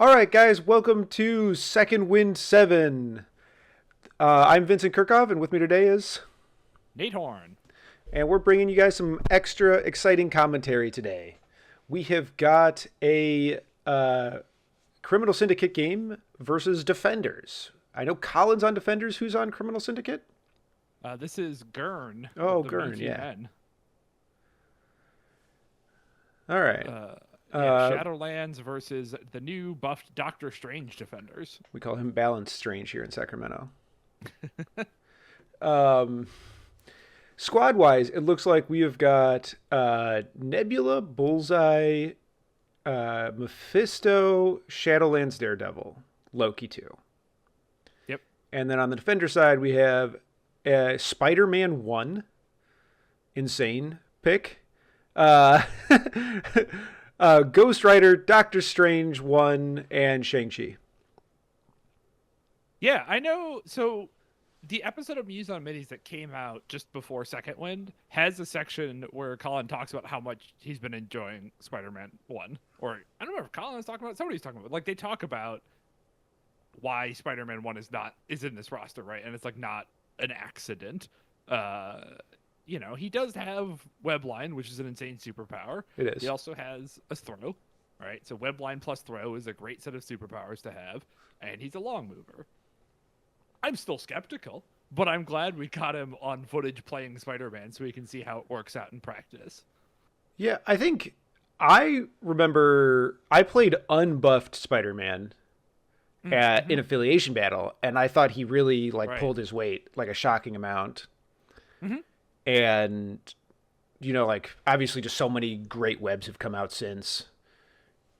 All right, guys, welcome to Second Wind 7. I'm Vincent Curkov, and with me today is. Nate Horn. And we're bringing you guys some extra exciting commentary today. We have got a Criminal Syndicate game versus Defenders. I know Colin's on Defenders. Who's on Criminal Syndicate? This is Gurn Oh, of the Gurn, yeah. VTN. All right. Shadowlands versus the new buffed Doctor Strange Defenders. We call him Balance Strange here in Sacramento. um, Squad wise, it looks like we have got Nebula, Bullseye, Mephisto, Shadowlands Daredevil, Loki 2. Yep. And then on the Defender side, we have Spider-Man 1. Insane pick. Ghost Rider, Doctor Strange 1, and Shang-Chi. Yeah, I know. So the episode of Muse on Minis that came out just before Second Wind has a section where Colin talks about how much he's been enjoying Spider-Man 1. Or I don't know if Colin was talking about it, somebody's talking about it. Like they talk about why Spider-Man 1 is in this roster, right? And it's like not an accident. He does have Webline, which is an insane superpower. It is. He also has a throw, right? So Webline plus throw is a great set of superpowers to have, and he's a long mover. I'm still skeptical, but I'm glad we got him on footage playing Spider-Man so we can see how it works out in practice. Yeah, I think I remember I played unbuffed Spider-Man in Affiliation Battle, and I thought he really pulled his weight, like a shocking amount. Mm-hmm. And, obviously just so many great webs have come out since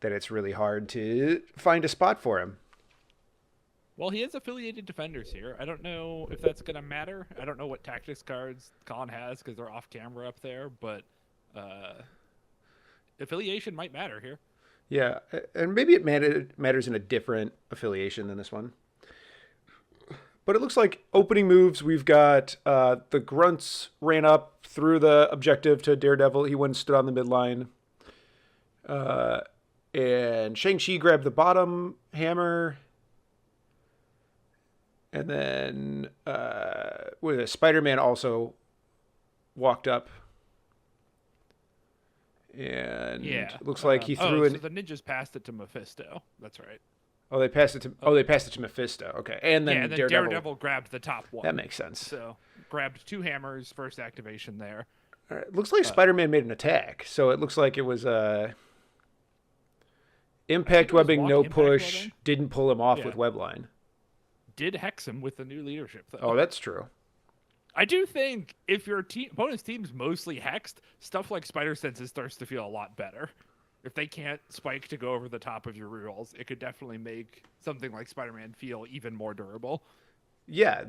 that it's really hard to find a spot for him. Well, he has affiliated defenders here. I don't know if that's going to matter. I don't know what tactics cards Colin has because they're off camera up there, but affiliation might matter here. Yeah, and maybe it matters in a different affiliation than this one. But it looks like opening moves, we've got the Grunts ran up through the objective to Daredevil. He went and stood on the midline. And Shang-Chi grabbed the bottom hammer. And then Spider-Man also walked up. And it looks like he threw so the ninjas passed it to Mephisto. That's right. They passed it to Mephisto. Okay. And then, Daredevil grabbed the top one. That makes sense. So grabbed two hammers, first activation there. All right. Looks like Spider-Man made an attack. So it looks like it was impact webbing, no push, webbing. Didn't pull him off with webline. Did hex him with the new leadership though. Oh, that's true. I do think if your opponent's team's mostly hexed, stuff like Spider Senses starts to feel a lot better. If they can't spike to go over the top of your rerolls, it could definitely make something like Spider-Man feel even more durable. Yeah,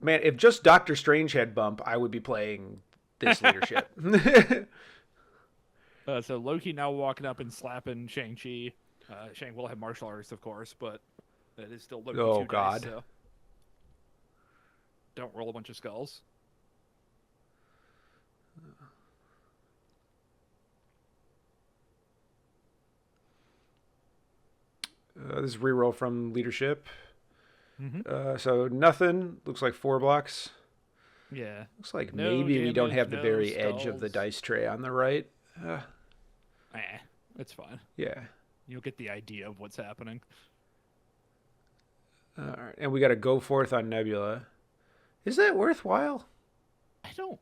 man, if just Doctor Strange had bump, I would be playing this leadership. So Loki now walking up and slapping Shang-Chi. Shang will have martial arts, of course, but it is still Loki. Oh, God. Dice, so don't roll a bunch of skulls. This is reroll from leadership. Mm-hmm. So nothing. Looks like 4 blocks. Yeah. Looks like maybe we don't have the very skulls. edge of the dice tray on the right. It's fine. Yeah. You'll get the idea of what's happening. All right. And we got to go forth on Nebula. Is that worthwhile? I don't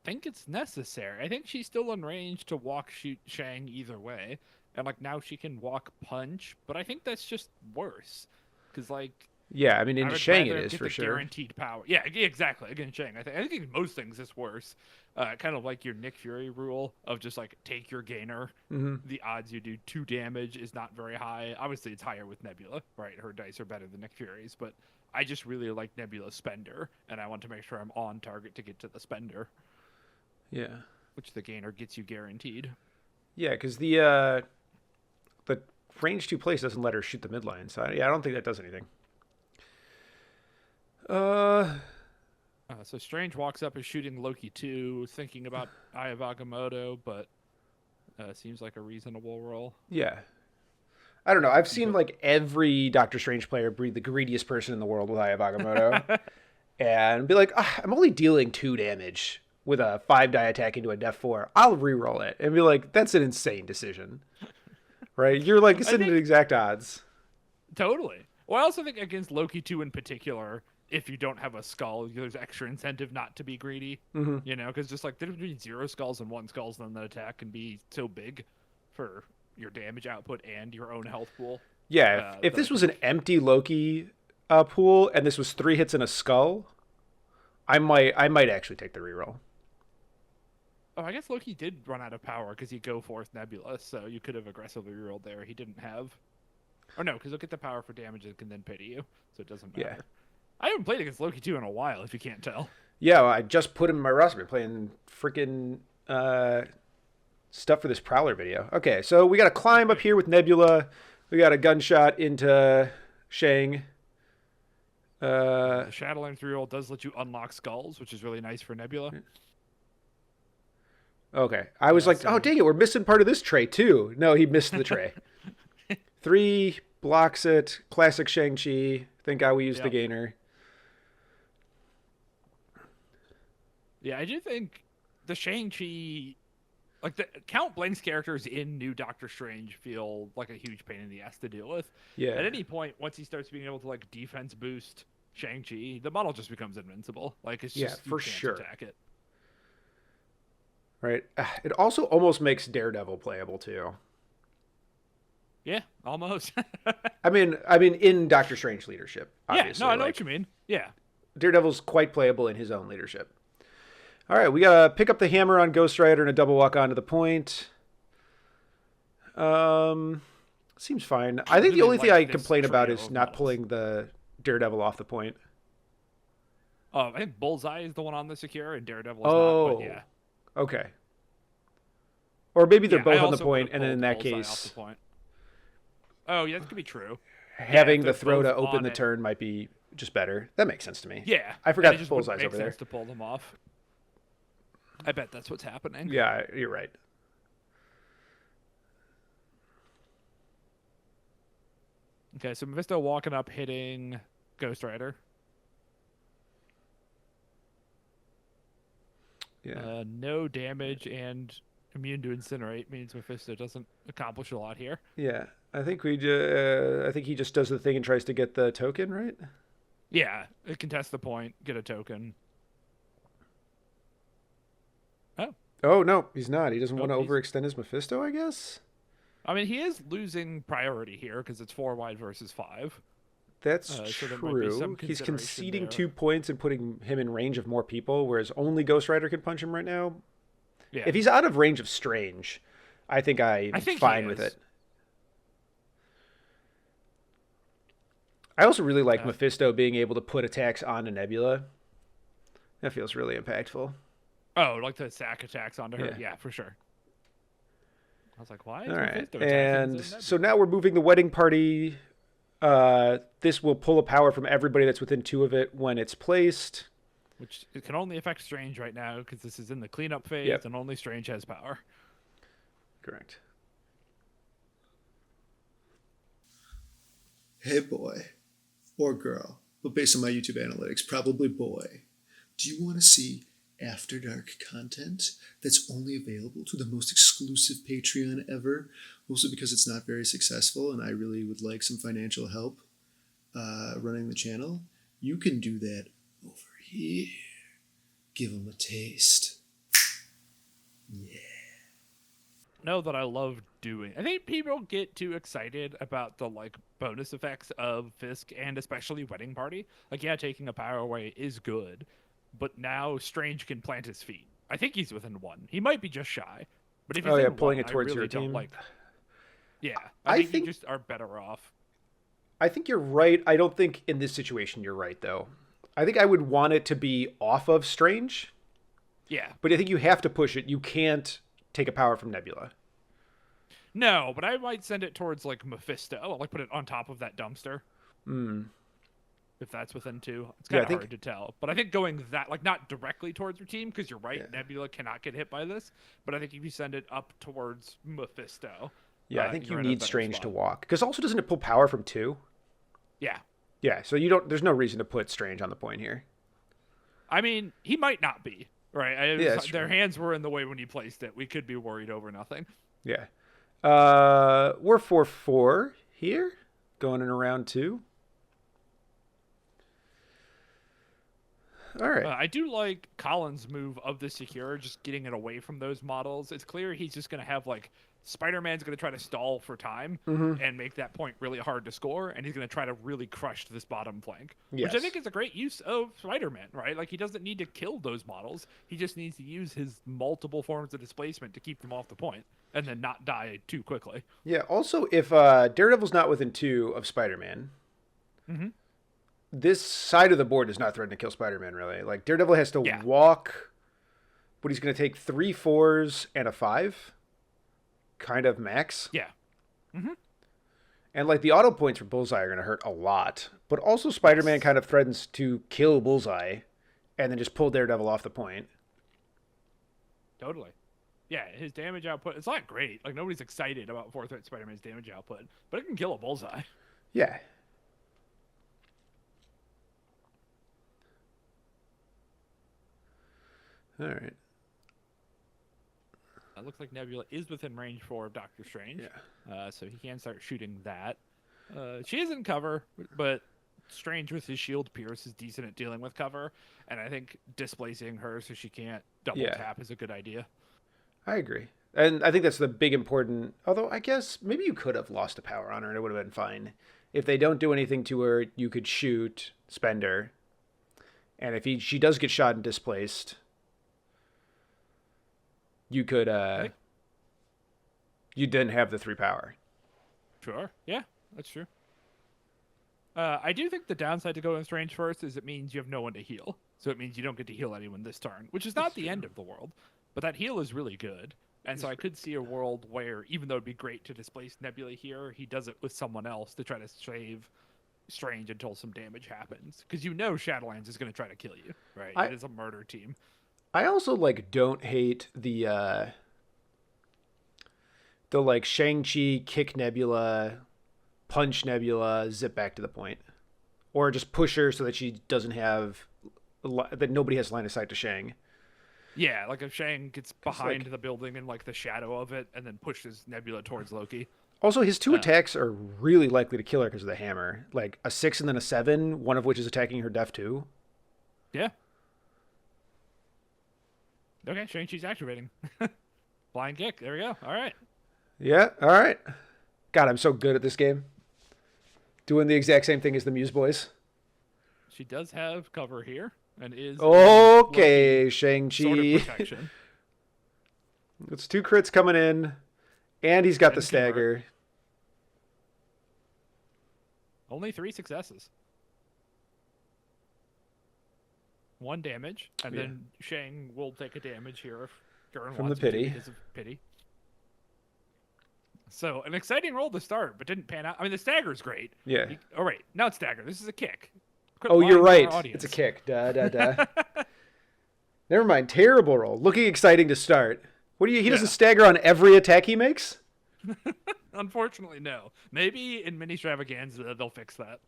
think it's necessary. I think she's still in range to walk shoot Shang either way. And, now she can walk punch, but I think that's just worse. Because, yeah, I mean, into Shang it is, for sure. Guaranteed power. Yeah, exactly. Against Shang. I think in most things it's worse. Kind of like your Nick Fury rule of just, take your gainer. Mm-hmm. The odds you do 2 damage is not very high. Obviously, it's higher with Nebula, right? Her dice are better than Nick Fury's, but I just really like Nebula's Spender, and I want to make sure I'm on target to get to the Spender. Yeah. Which the gainer gets you guaranteed. Yeah, because the range 2 place doesn't let her shoot the midline, so I don't think that does anything. So Strange walks up is shooting Loki 2, thinking about Eye of Agamotto, but seems like a reasonable role. Yeah. I don't know. I've seen like every Doctor Strange player breed the greediest person in the world with Eye of Agamotto and be like, I'm only dealing 2 damage with a 5-die attack into a Def 4. I'll reroll it. And be like, that's an insane decision. Right? You're like sitting at exact odds. Totally. Well, I also think against Loki 2 in particular, if you don't have a skull, there's extra incentive not to be greedy. Mm-hmm. You know, because just like there's between 0 skulls and 1 skulls, then the attack can be so big for your damage output and your own health pool. Yeah, if this was an empty Loki pool and this was 3 hits and a skull, I might actually take the reroll. Oh, I guess Loki did run out of power because he go forth Nebula, so you could have aggressively rerolled there. He didn't have. Or no, because he'll get the power for damage and can then pity you, so it doesn't matter. Yeah. I haven't played against Loki 2 in a while, if you can't tell. Yeah, well, I just put him in my roster. Been playing freaking stuff for this Prowler video. Okay, so we got to climb up here with Nebula. We got a gunshot into Shang. The Shadowland 3-roll does let you unlock skulls, which is really nice for Nebula. Okay, I was like, oh, dang it, we're missing part of this tray, too. No, he missed the tray. 3 blocks it. Classic Shang-Chi. Thank God we used the gainer. Yeah, I do think the Shang-Chi... Like, the Count Blank's characters in New Doctor Strange feel like a huge pain in the ass to deal with. Yeah. At any point, once he starts being able to, like, defense boost Shang-Chi, the model just becomes invincible. Like, it's just, for sure. Attack it. Right. It also almost makes Daredevil playable, too. Yeah, almost. I mean, in Doctor Strange leadership, obviously. Yeah, no, I know what you mean. Yeah. Daredevil's quite playable in his own leadership. All right, we gotta pick up the hammer on Ghost Rider and a double walk onto the point. Seems fine. I think the only thing I complain about is not pulling the Daredevil off the point. I think Bullseye is the one on the secure and Daredevil is not, but yeah. Okay. Or maybe they're both on the point, and then in that case... Oh, yeah, that could be true. Having the throw to open the turn might be just better. That makes sense to me. Yeah. I forgot the Bullseye's over there. To pull them off. I bet that's what's happening. Yeah, you're right. Okay, so Mephisto walking up, hitting Ghost Rider. Yeah. No damage and immune to incinerate means Mephisto doesn't accomplish a lot here. Yeah, I think he just does the thing and tries to get the token, right? Yeah, it contest the point, get a token. Oh, no, he's not. He doesn't want to overextend his Mephisto, I guess? I mean, he is losing priority here because it's 4 wide versus 5. That's true. He's conceding 2 points and putting him in range of more people, whereas only Ghost Rider can punch him right now. Yeah. If he's out of range of Strange, I think I'm fine with it. I also really like Mephisto being able to put attacks onto Nebula. That feels really impactful. Oh, like the sack attacks onto her? Yeah, for sure. I was like, why? All right. And so now we're moving the wedding party. This will pull a power from everybody that's within 2 of it when it's placed. Which it can only affect Strange right now because this is in the cleanup phase and only Strange has power. Correct. Hey boy, or girl, but based on my YouTube analytics, probably boy. Do you want to see After Dark content that's only available to the most exclusive Patreon ever? Mostly because it's not very successful and I really would like some financial help running the channel. You can do that over here. Give them a taste. Yeah. Know that I love doing. I think people get too excited about the like bonus effects of Fisk and especially Wedding Party. Like, yeah, taking a power away is good, but now Strange can plant his feet. I think he's within 1. He might be just shy, but if he's pulling it towards your team. I think you just are better off. I think you're right. I don't think in this situation you're right though. I think I would want it to be off of Strange. Yeah, but I think you have to push it. You can't take a power from Nebula. No, but I might send it towards like Mephisto. I'll like put it on top of that dumpster. if that's within 2. It's Yeah, kind I of think- hard to tell. But I think going that, like, not directly towards your team, because you're right, Yeah. Nebula cannot get hit by this. But I think if you send it up towards Mephisto, Yeah, I think you you're in a need better Strange spot. to walk. Because also, doesn't it pull power from 2? Yeah. Yeah, so you don't. There's no reason to put Strange on the point here. I mean, he might not be, right? that's Their true. hands were in the way when he placed it. We could be worried over nothing. Yeah. We're 4-4 here, going in around 2. All right. I do like Colin's move of the Secure, just getting it away from those models. It's clear he's just going to have, like, Spider-Man's going to try to stall for time and make that point really hard to score, and he's going to try to really crush this bottom flank, Yes. which I think is a great use of Spider-Man, right? Like, he doesn't need to kill those models. He just needs to use his multiple forms of displacement to keep them off the point and then not die too quickly. Yeah. Also, if Daredevil's not within 2 of Spider-Man, this side of the board does not threaten to kill Spider-Man. Really, like Daredevil has to Yeah. walk, but he's going to take 3 4s and a 5, kind of max. Yeah. And like the auto points for Bullseye are going to hurt a lot, but also Spider-Man kind of threatens to kill Bullseye, and then just pull Daredevil off the point. Totally. Yeah, his damage output, it's not great. Like, nobody's excited about 4th Spider-Man's damage output, but it can kill a Bullseye. Yeah. All right. It looks like Nebula is within range 4 of Doctor Strange. Yeah. So he can start shooting that. She is in cover, but Strange with his shield pierce is decent at dealing with cover, and I think displacing her so she can't double Yeah. tap is a good idea. I agree. And I think that's the big important, although I guess maybe you could have lost a power on her and it would have been fine. If they don't do anything to her, you could shoot, spend her. And if she does get shot and displaced, you could, you didn't have the 3 power. Sure. Yeah, that's true. I do think the downside to going Strange first is it means you have no one to heal. So it means you don't get to heal anyone this turn, which is not the end of the world. But that heal is really good. And so I could see a world where, even though it'd be great to displace Nebula here, he does it with someone else to try to save Strange until some damage happens. Because you know Shadowlands is going to try to kill you, right? It is a murder team. I also like don't hate the like Shang-Chi kick Nebula, punch Nebula, zip back to the point, or just push her so that she doesn't have that nobody has line of sight to Shang. Yeah, like if Shang gets behind like- the building in like the shadow of it and then pushes Nebula towards Loki. Also, his 2 attacks are really likely to kill her because of the hammer. Like a 6 and then a 7, one of which is attacking her def 2. Yeah. Okay, Shang-Chi's activating. Flying kick. There we go. All right. Yeah, all right. God, I'm so good at this game. Doing the exact same thing as the Muse Boys. She does have cover here and is Okay, Loki Shang-Chi. sort of protection. It's 2 crits coming in, and he's got the And stagger. Only 3 successes. 1 damage, and Yeah. then Shang will take a damage here if Gurren From wants the him to pity. because of pity. So an exciting roll to start, but didn't pan out. I mean, the stagger's great. Yeah. Oh, right. Now it's stagger. This is a kick. Quit Oh, you're lying to our right. It's a audience. kick. Da da da. Never mind. Terrible roll. Looking exciting to start. What do you? He doesn't Yeah. stagger on every attack he makes. Unfortunately, no. Maybe in Mini Stravaganza they'll fix that.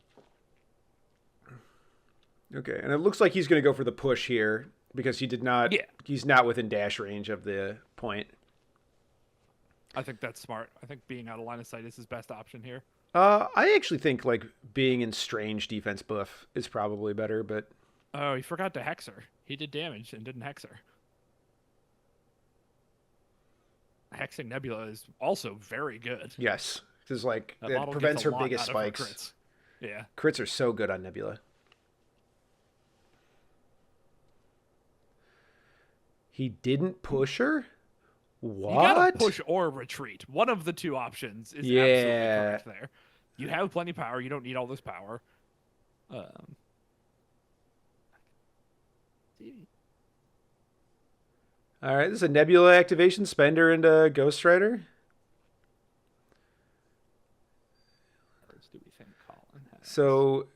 Okay, and it looks like he's going to go for the push here because he did not. Yeah. He's not within dash range of the point. I think that's smart. I think being out of line of sight is his best option here. I actually think like being in strange defense buff is probably better, but Oh, he forgot to hex her. He did damage and didn't hex her. Hexing Nebula is also very good. yes, because like That it model prevents gets a her lot biggest out of her spikes. crits. Yeah. Crits are so good on Nebula. He didn't push her? What? You gotta push or retreat. One of the 2 options is Yeah. absolutely correct there. You have plenty of power. You don't need all this power. All right, this is a Nebula activation. Spender into Ghost Rider. Do we think Colin has? So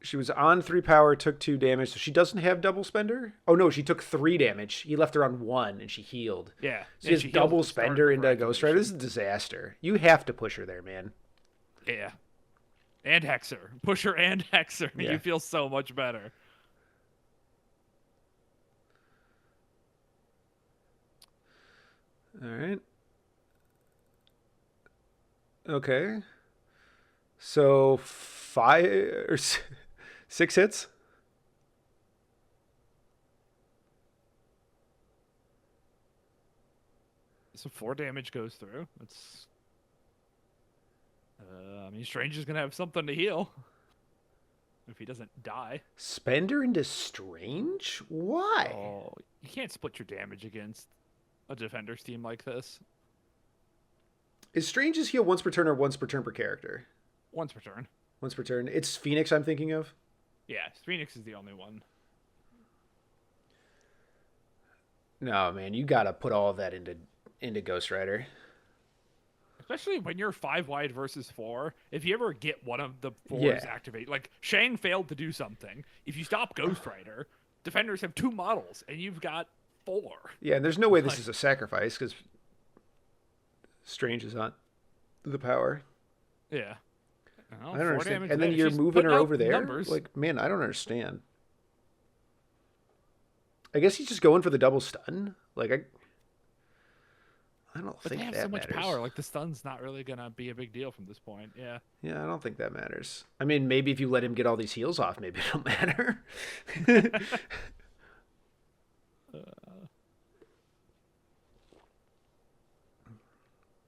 She was on 3 power, took 2 damage, so she doesn't have double spender. Oh no, she took 3 damage. He left her on 1, and she healed. Yeah. So Yeah, she she has heals double at the start spender of into her Ghost Rider. This is a activation. disaster. You have to push her there, man. Yeah. And Hexer. Pusher and Hexer. Yeah. You feel so much better. All right. Okay. So 5 or 6 hits. So 4 damage goes through. That's. I mean, Strange is gonna have something to heal if he doesn't die. Spender into Strange? Why? Oh, you can't split your damage against a Defenders team like this. Is Strange's heal once per turn or once per turn per character? Once per turn. Once per turn. It's Phoenix I'm thinking of. Yeah, Phoenix is the only one. No, man, you got to put all of that into Ghost Rider. Especially when you're 5 wide versus 4. If you ever get one of the 4s Yeah. activate, like Shang failed to do something. If you stop Ghost Rider, Defenders have 2 models, and you've got 4. Yeah, and there's no way this is a sacrifice because Strange is on the power. Yeah. I don't understand. And then you're moving her over there? Numbers. Like, man, I don't understand. I guess he's just going for the double stun. Like, I don't But think they have that so much matters. power. Like, the stun's not really going to be a big deal from this point. Yeah. Yeah, I don't think that matters. I mean, maybe if you let him get all these heals off, maybe it'll matter.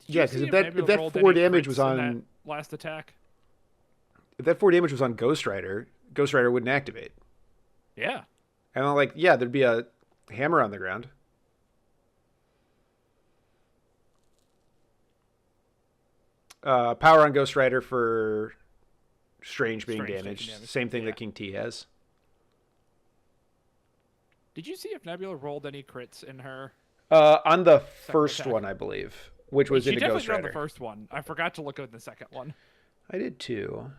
Yeah, because if that 4 damage was on last attack. if that 4 damage was on Ghost Rider wouldn't activate. Yeah. And I'm like, yeah, there'd be a hammer on the ground. Power on Ghost Rider for Strange being Strange taking damaged. damage. Same thing Yeah. that King T has. Did you see if Nebula rolled any crits in her? On the first attack. one, I believe, which was She into definitely Ghost did on Rider. the first one. I forgot to look at the second one. I did too.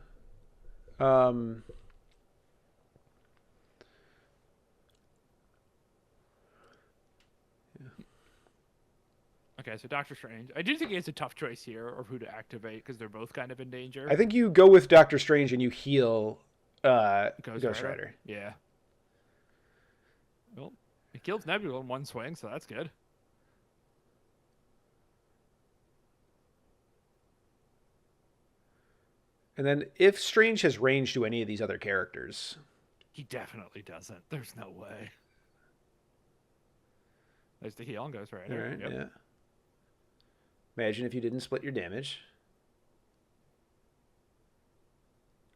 Okay, so Doctor Strange. I do think it's a tough choice here of who to activate because they're both kind of in danger. I think you go with Doctor Strange and you heal Ghost Rider. Yeah. Well, it kills Nebula in one swing, so that's good. And then if Strange has range to any of these other characters. He definitely doesn't. There's no way. There's the heal on Ghost Rider. All right, Yep. yeah. Imagine if you didn't split your damage.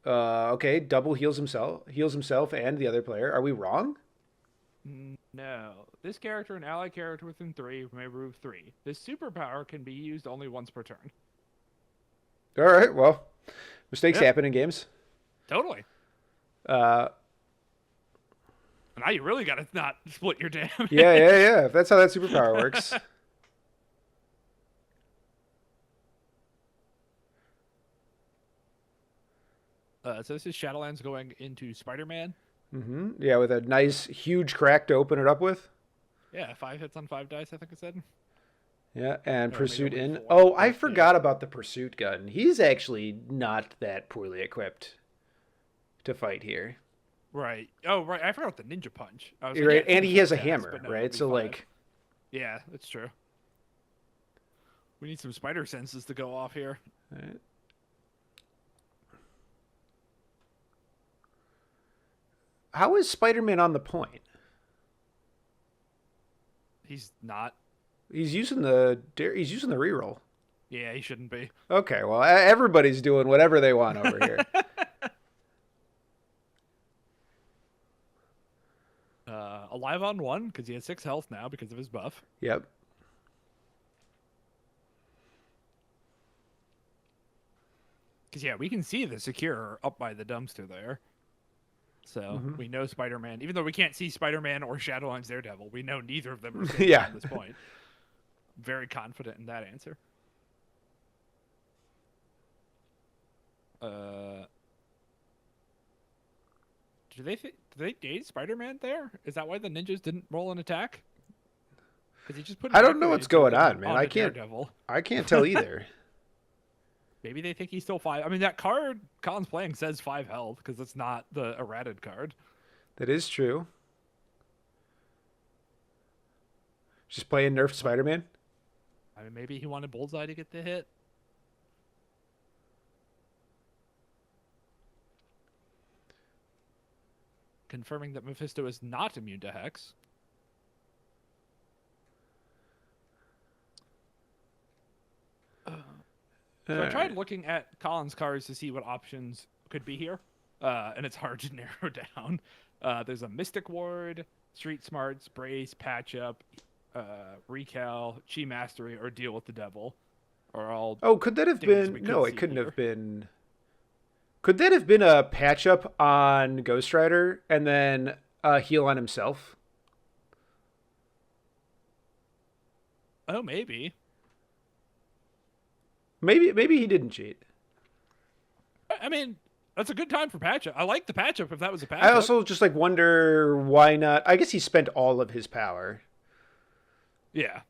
Okay, double heals himself and the other player. Are we wrong? No. This character, an ally character within 3, may remove 3. This superpower can be used only once per turn. All right, well, mistakes Yep. happen in games. Totally. Uh, Now you really got to not split your damage. yeah. If that's how that superpower works. So this is Shadowlands going into Spider-Man. Yeah, with a nice, huge crack to open it up with. Yeah, 5 hits on 5 dice, I think it said. Yeah, and Or Pursuit maybe only in. 4. Oh, I Yeah. forgot about the Pursuit gun. He's actually not that poorly equipped to fight here. Right. Oh, right. I forgot the Ninja Punch. I was You're like, right, yeah, and it's he has a stats, hammer, but no, right? it'll be So, 5. like, Yeah, that's true. We need some spider senses to go off here. right. How is Spider-Man on the point? He's not. He's using the reroll. Yeah, he shouldn't be. Okay, well, everybody's doing whatever they want over here. Alive on 1 because he has 6 health now because of his buff. Yep. Because yeah, we can see the secure up by the dumpster there. So we know Spider-Man, even though we can't see Spider-Man or Shadowlands Daredevil, we know neither of them are safe Yeah. at this point. Very confident in that answer. Do they date Spider-Man there? Is that why the ninjas didn't roll an attack? Because he just put. I don't know what's going on, man. I can't tell either. Maybe they think he's still 5. I mean, that card Colin's playing says 5 health because it's not the errated card. That is true. Just playing nerfed Spider-Man. I mean, maybe he wanted Bullseye to get the hit. Confirming that Mephisto is not immune to Hex. So I tried looking at Colin's cards to see what options could be here, and it's hard to narrow down. There's a Mystic Ward, Street Smarts, Brace, Patch Up, Recal, Chi Mastery, or Deal with the Devil. Are all. Oh, could that have been? No, it couldn't have been. Could that have been a patch up on Ghost Rider and then a heal on himself? Oh, maybe. Maybe he didn't cheat. I mean, that's a good time for patch up. I like the patch up if that was a patch up. I also just wonder why not. I guess he spent all of his power. Yeah.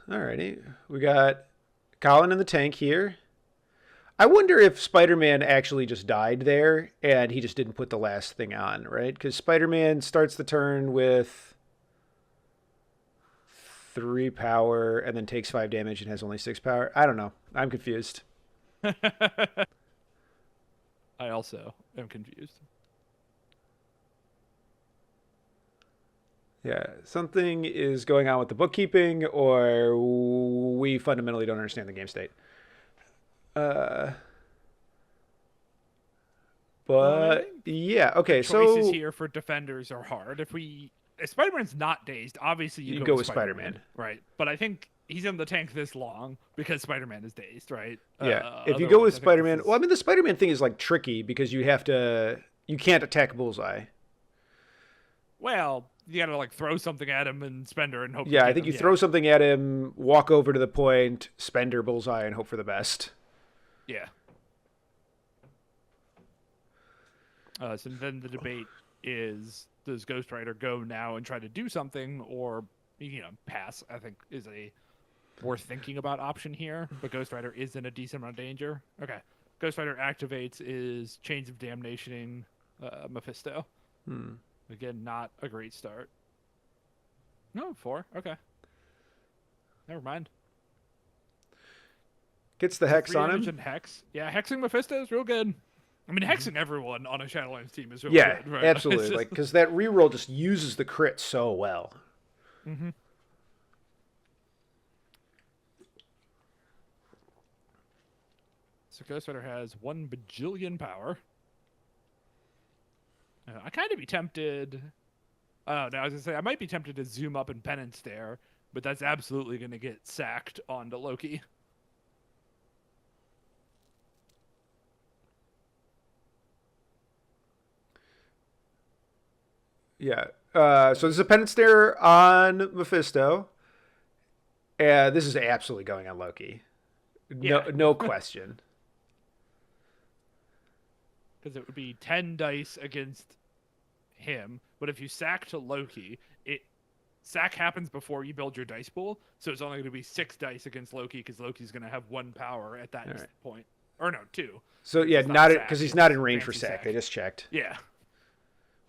Alrighty. We got Colin in the tank here. I wonder if Spider-Man actually just died there and he just didn't put the last thing on, right? Because Spider-Man starts the turn with 3 power and then takes 5 damage and has only 6 power. I don't know. I'm confused. I also am confused. Yeah, something is going on with the bookkeeping, or we fundamentally don't understand the game state. But yeah, okay. Choices here for defenders are hard. If Spider-Man's not dazed, obviously you go with Spider-Man, right? But I think he's in the tank this long because Spider-Man is dazed, right? Yeah. If you go with Spider-Man, well, I mean, the Spider-Man thing is tricky because you can't attack Bullseye. Well, you gotta throw something at him and Spender and hope. Yeah, I think you throw something at him, walk over to the point, Spender, Bullseye, and hope for the best. Yeah. So then the debate is: does Ghost Rider go now and try to do something, or pass? I think is a worth thinking about option here. But Ghost Rider is in a decent amount of danger. Okay, Ghost Rider activates is Chains of Damnation, Mephisto. Again, not a great start. No, 4. Okay. Never mind. Gets the Hex on him. And Hex. Yeah, hexing Mephisto is real good. I mean, hexing everyone on a Shadowlands team is real good. Right? Absolutely. Because that reroll just uses the crit so well. Mm-hmm. So Ghost Rider has 1 bajillion power. I kind of be tempted. Oh, no, I was gonna say I might be tempted to zoom up and penance there, but that's absolutely gonna get sacked onto Loki. Yeah. So there's a penance stare on Mephisto. This is absolutely going on Loki. No question. Because it would be 10 dice against him, but if you sack to Loki, sack happens before you build your dice pool, so it's only going to be 6 dice against Loki because Loki's going to have 1 power at that point. Or no, 2. So yeah, not because he's not in range for sack. They just checked. Yeah.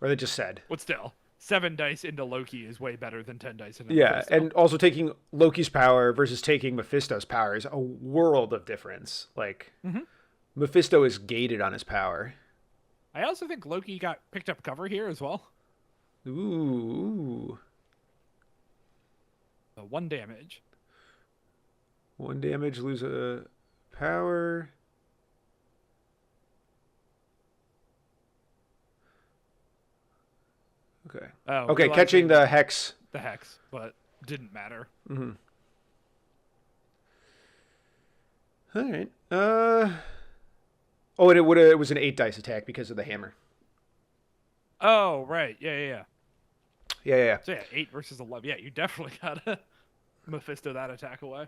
Or they just said. But still, 7 dice into Loki is way better than 10 dice into Mephisto. And also taking Loki's power versus taking Mephisto's power is a world of difference. Mephisto is gated on his power. I also think Loki got picked up cover here as well. Ooh. 1 damage. 1 damage, lose a power. Okay. Okay, catching the Hex. The Hex, but didn't matter. Mm-hmm. All right. Oh, and it was an 8 dice attack because of the hammer. Oh, right. Yeah. Yeah. So 8 versus 11. Yeah, you definitely got to Mephisto that attack away.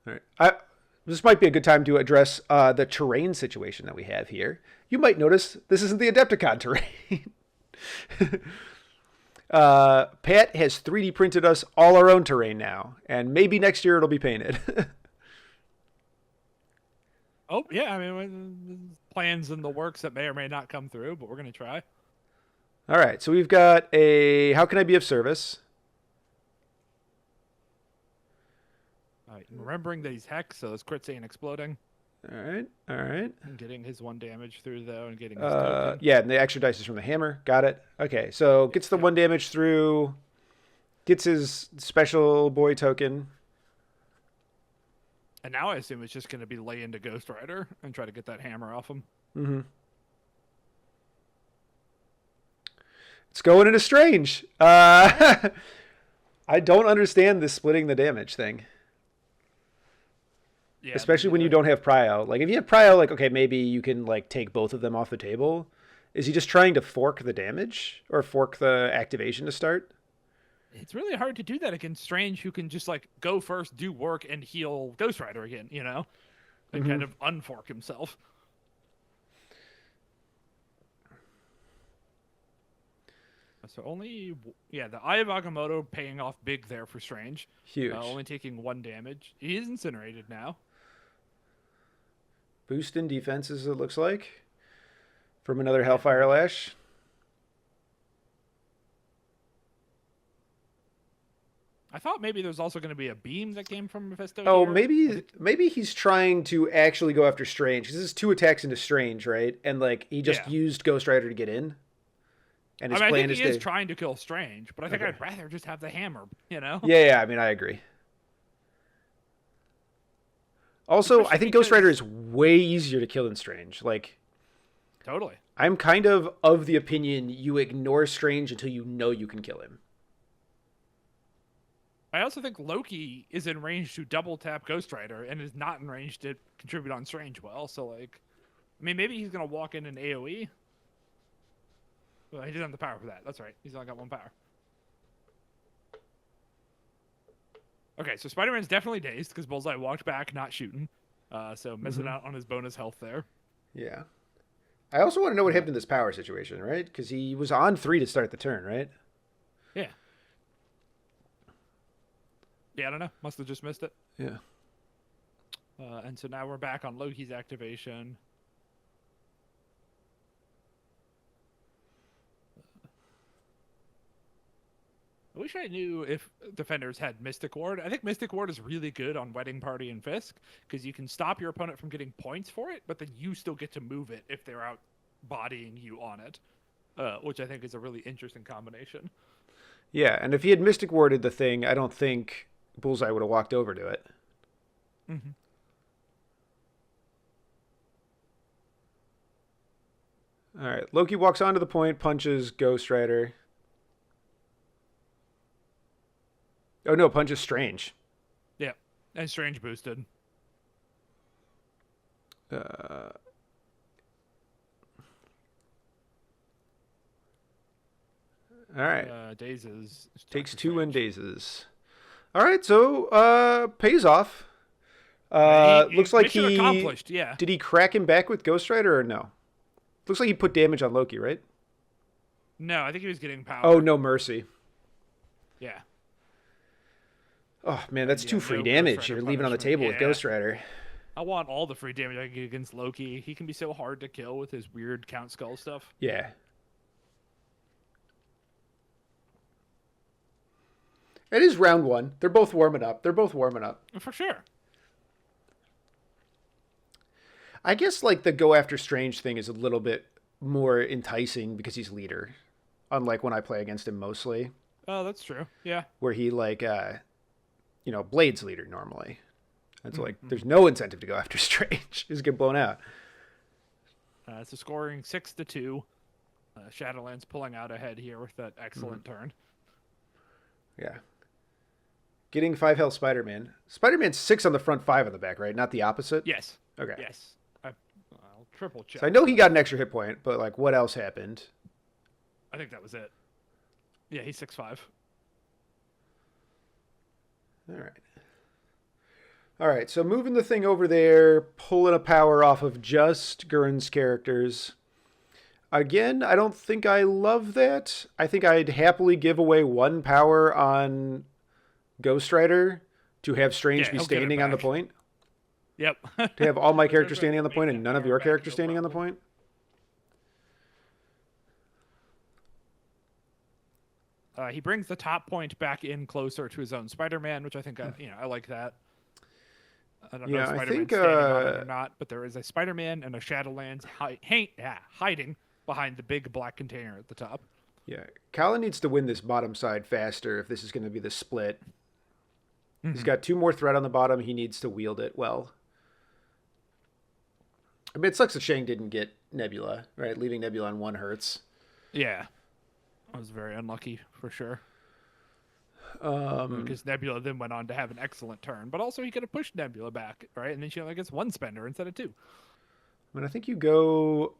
All right. This might be a good time to address the terrain situation that we have here. You might notice this isn't the Adepticon terrain. Pat has 3D printed us all our own terrain now, and maybe next year it'll be painted. Oh, yeah, I mean, plans in the works that may or may not come through, but we're going to try. All right, so we've got a how can I be of service? All right, remembering that he's Hex, so his crits ain't exploding. All right, all right. And getting his 1 damage through, though, and getting his token. Yeah, and the extra dice is from the hammer. Got it. Okay, so gets the 1 damage through, gets his special boy token. And now I assume it's just going to be lay into Ghost Rider and try to get that hammer off him. Mm-hmm. It's going into Strange. I don't understand this splitting the damage thing. Yeah, especially when you don't have Prio. Like, if you have Prio, like, okay, maybe you can, like, take both of them off the table. Is he just trying to fork the damage? Or fork the activation to start? It's really hard to do that against Strange, who can just, like, go first, do work, and heal Ghost Rider again, you know? And kind of unfork himself. So only, yeah, the Eye of Agamotto paying off big there for Strange. Huge. Only taking 1 damage. He is incinerated now. Boost in defenses, it looks like. From another Hellfire Lash. I thought maybe there was also going to be a beam that came from Mephisto. Oh, here. maybe he's trying to actually go after Strange. Because this is 2 attacks into Strange, right? And, like, he just used Ghost Rider to get in. And his I plan think is he is trying to kill Strange, but I think I'd rather just have the hammer, you know? Yeah, I mean, I agree. Also, Especially I think Ghost Rider is way easier to kill than Strange. Like, totally. I'm kind of the opinion you ignore Strange until you know you can kill him. I also think Loki is in range to double tap Ghost Rider and is not in range to contribute on Strange well. So, like, I mean, maybe he's going to walk in an AoE. Well, he doesn't have the power for that. That's right. He's only got 1 power. Okay, so Spider-Man's definitely dazed because Bullseye walked back, not shooting. So missing out on his bonus health there. Yeah. I also want to know what happened in this power situation, right? Because he was on 3 to start the turn, right? Yeah. Yeah, I don't know. Must have just missed it. Yeah. And so now we're back on Loki's activation. I wish I knew if Defenders had Mystic Ward. I think Mystic Ward is really good on Wedding Party and Fisk because you can stop your opponent from getting points for it, but then you still get to move it if they're out bodying you on it, which I think is a really interesting combination. Yeah, and if he had Mystic Warded the thing, I don't think Bullseye would have walked over to it. Mm-hmm. All right, Loki walks onto the point, punches Ghost Rider. Oh no, punches Strange. Yeah, and Strange boosted. All right. Dazes. Takes 2 and dazes. All right, so pays off. Looks like mission accomplished. Yeah. Did he crack him back with Ghost Rider or no? Looks like he put damage on Loki, right? No, I think he was getting power. Oh, no mercy. Yeah. Oh man, that's 2 free no damage Ghost Rider you're leaving on the table with punishment. Ghost Rider. I want all the free damage I can get against Loki. He can be so hard to kill with his weird Count Skull stuff. Yeah. It is round 1. They're both warming up. For sure. I guess like the go after Strange thing is a little bit more enticing because he's leader. Unlike when I play against him mostly. Oh, that's true. Yeah. Where he like Blade's leader normally. And so like there's no incentive to go after Strange. Just get blown out. So scoring 6-2. Shadowlands pulling out ahead here with that excellent turn. Yeah. Getting 5 health Spider-Man. Spider-Man's 6 on the front, 5 on the back, right? Not the opposite? Yes. Okay. Yes. I'll triple check. So I know he got an extra hit point, but like what else happened? I think that was it. Yeah, he's 6'5". All right. All right, so moving the thing over there, pulling a power off of just Gurn's characters. Again, I don't think I love that. I think I'd happily give away one power on Ghost Rider to have Strange Yeah, be he'll get it standing on the back. point. Yep. To have all my characters Ghost standing on the Rider point will and make none that of your power back, characters no standing on the problem. point. He brings the top point back in closer to his own Spider-Man, which I think I like that. I don't know Yeah, if I Spider-Man's think, standing on it or not, but there is a Spider-Man and a Shadowlands hiding behind the big black container at the top. Yeah, Colin needs to win this bottom side faster if this is going to be the split. He's got 2 more threat on the bottom. He needs to wield it well. I mean, it sucks that Shang didn't get Nebula, right? Leaving Nebula on 1 hurts. Yeah. I was very unlucky for sure. Because Nebula then went on to have an excellent turn, but also he could have pushed Nebula back, right? And then she only gets 1 spender instead of 2. I mean, I think you go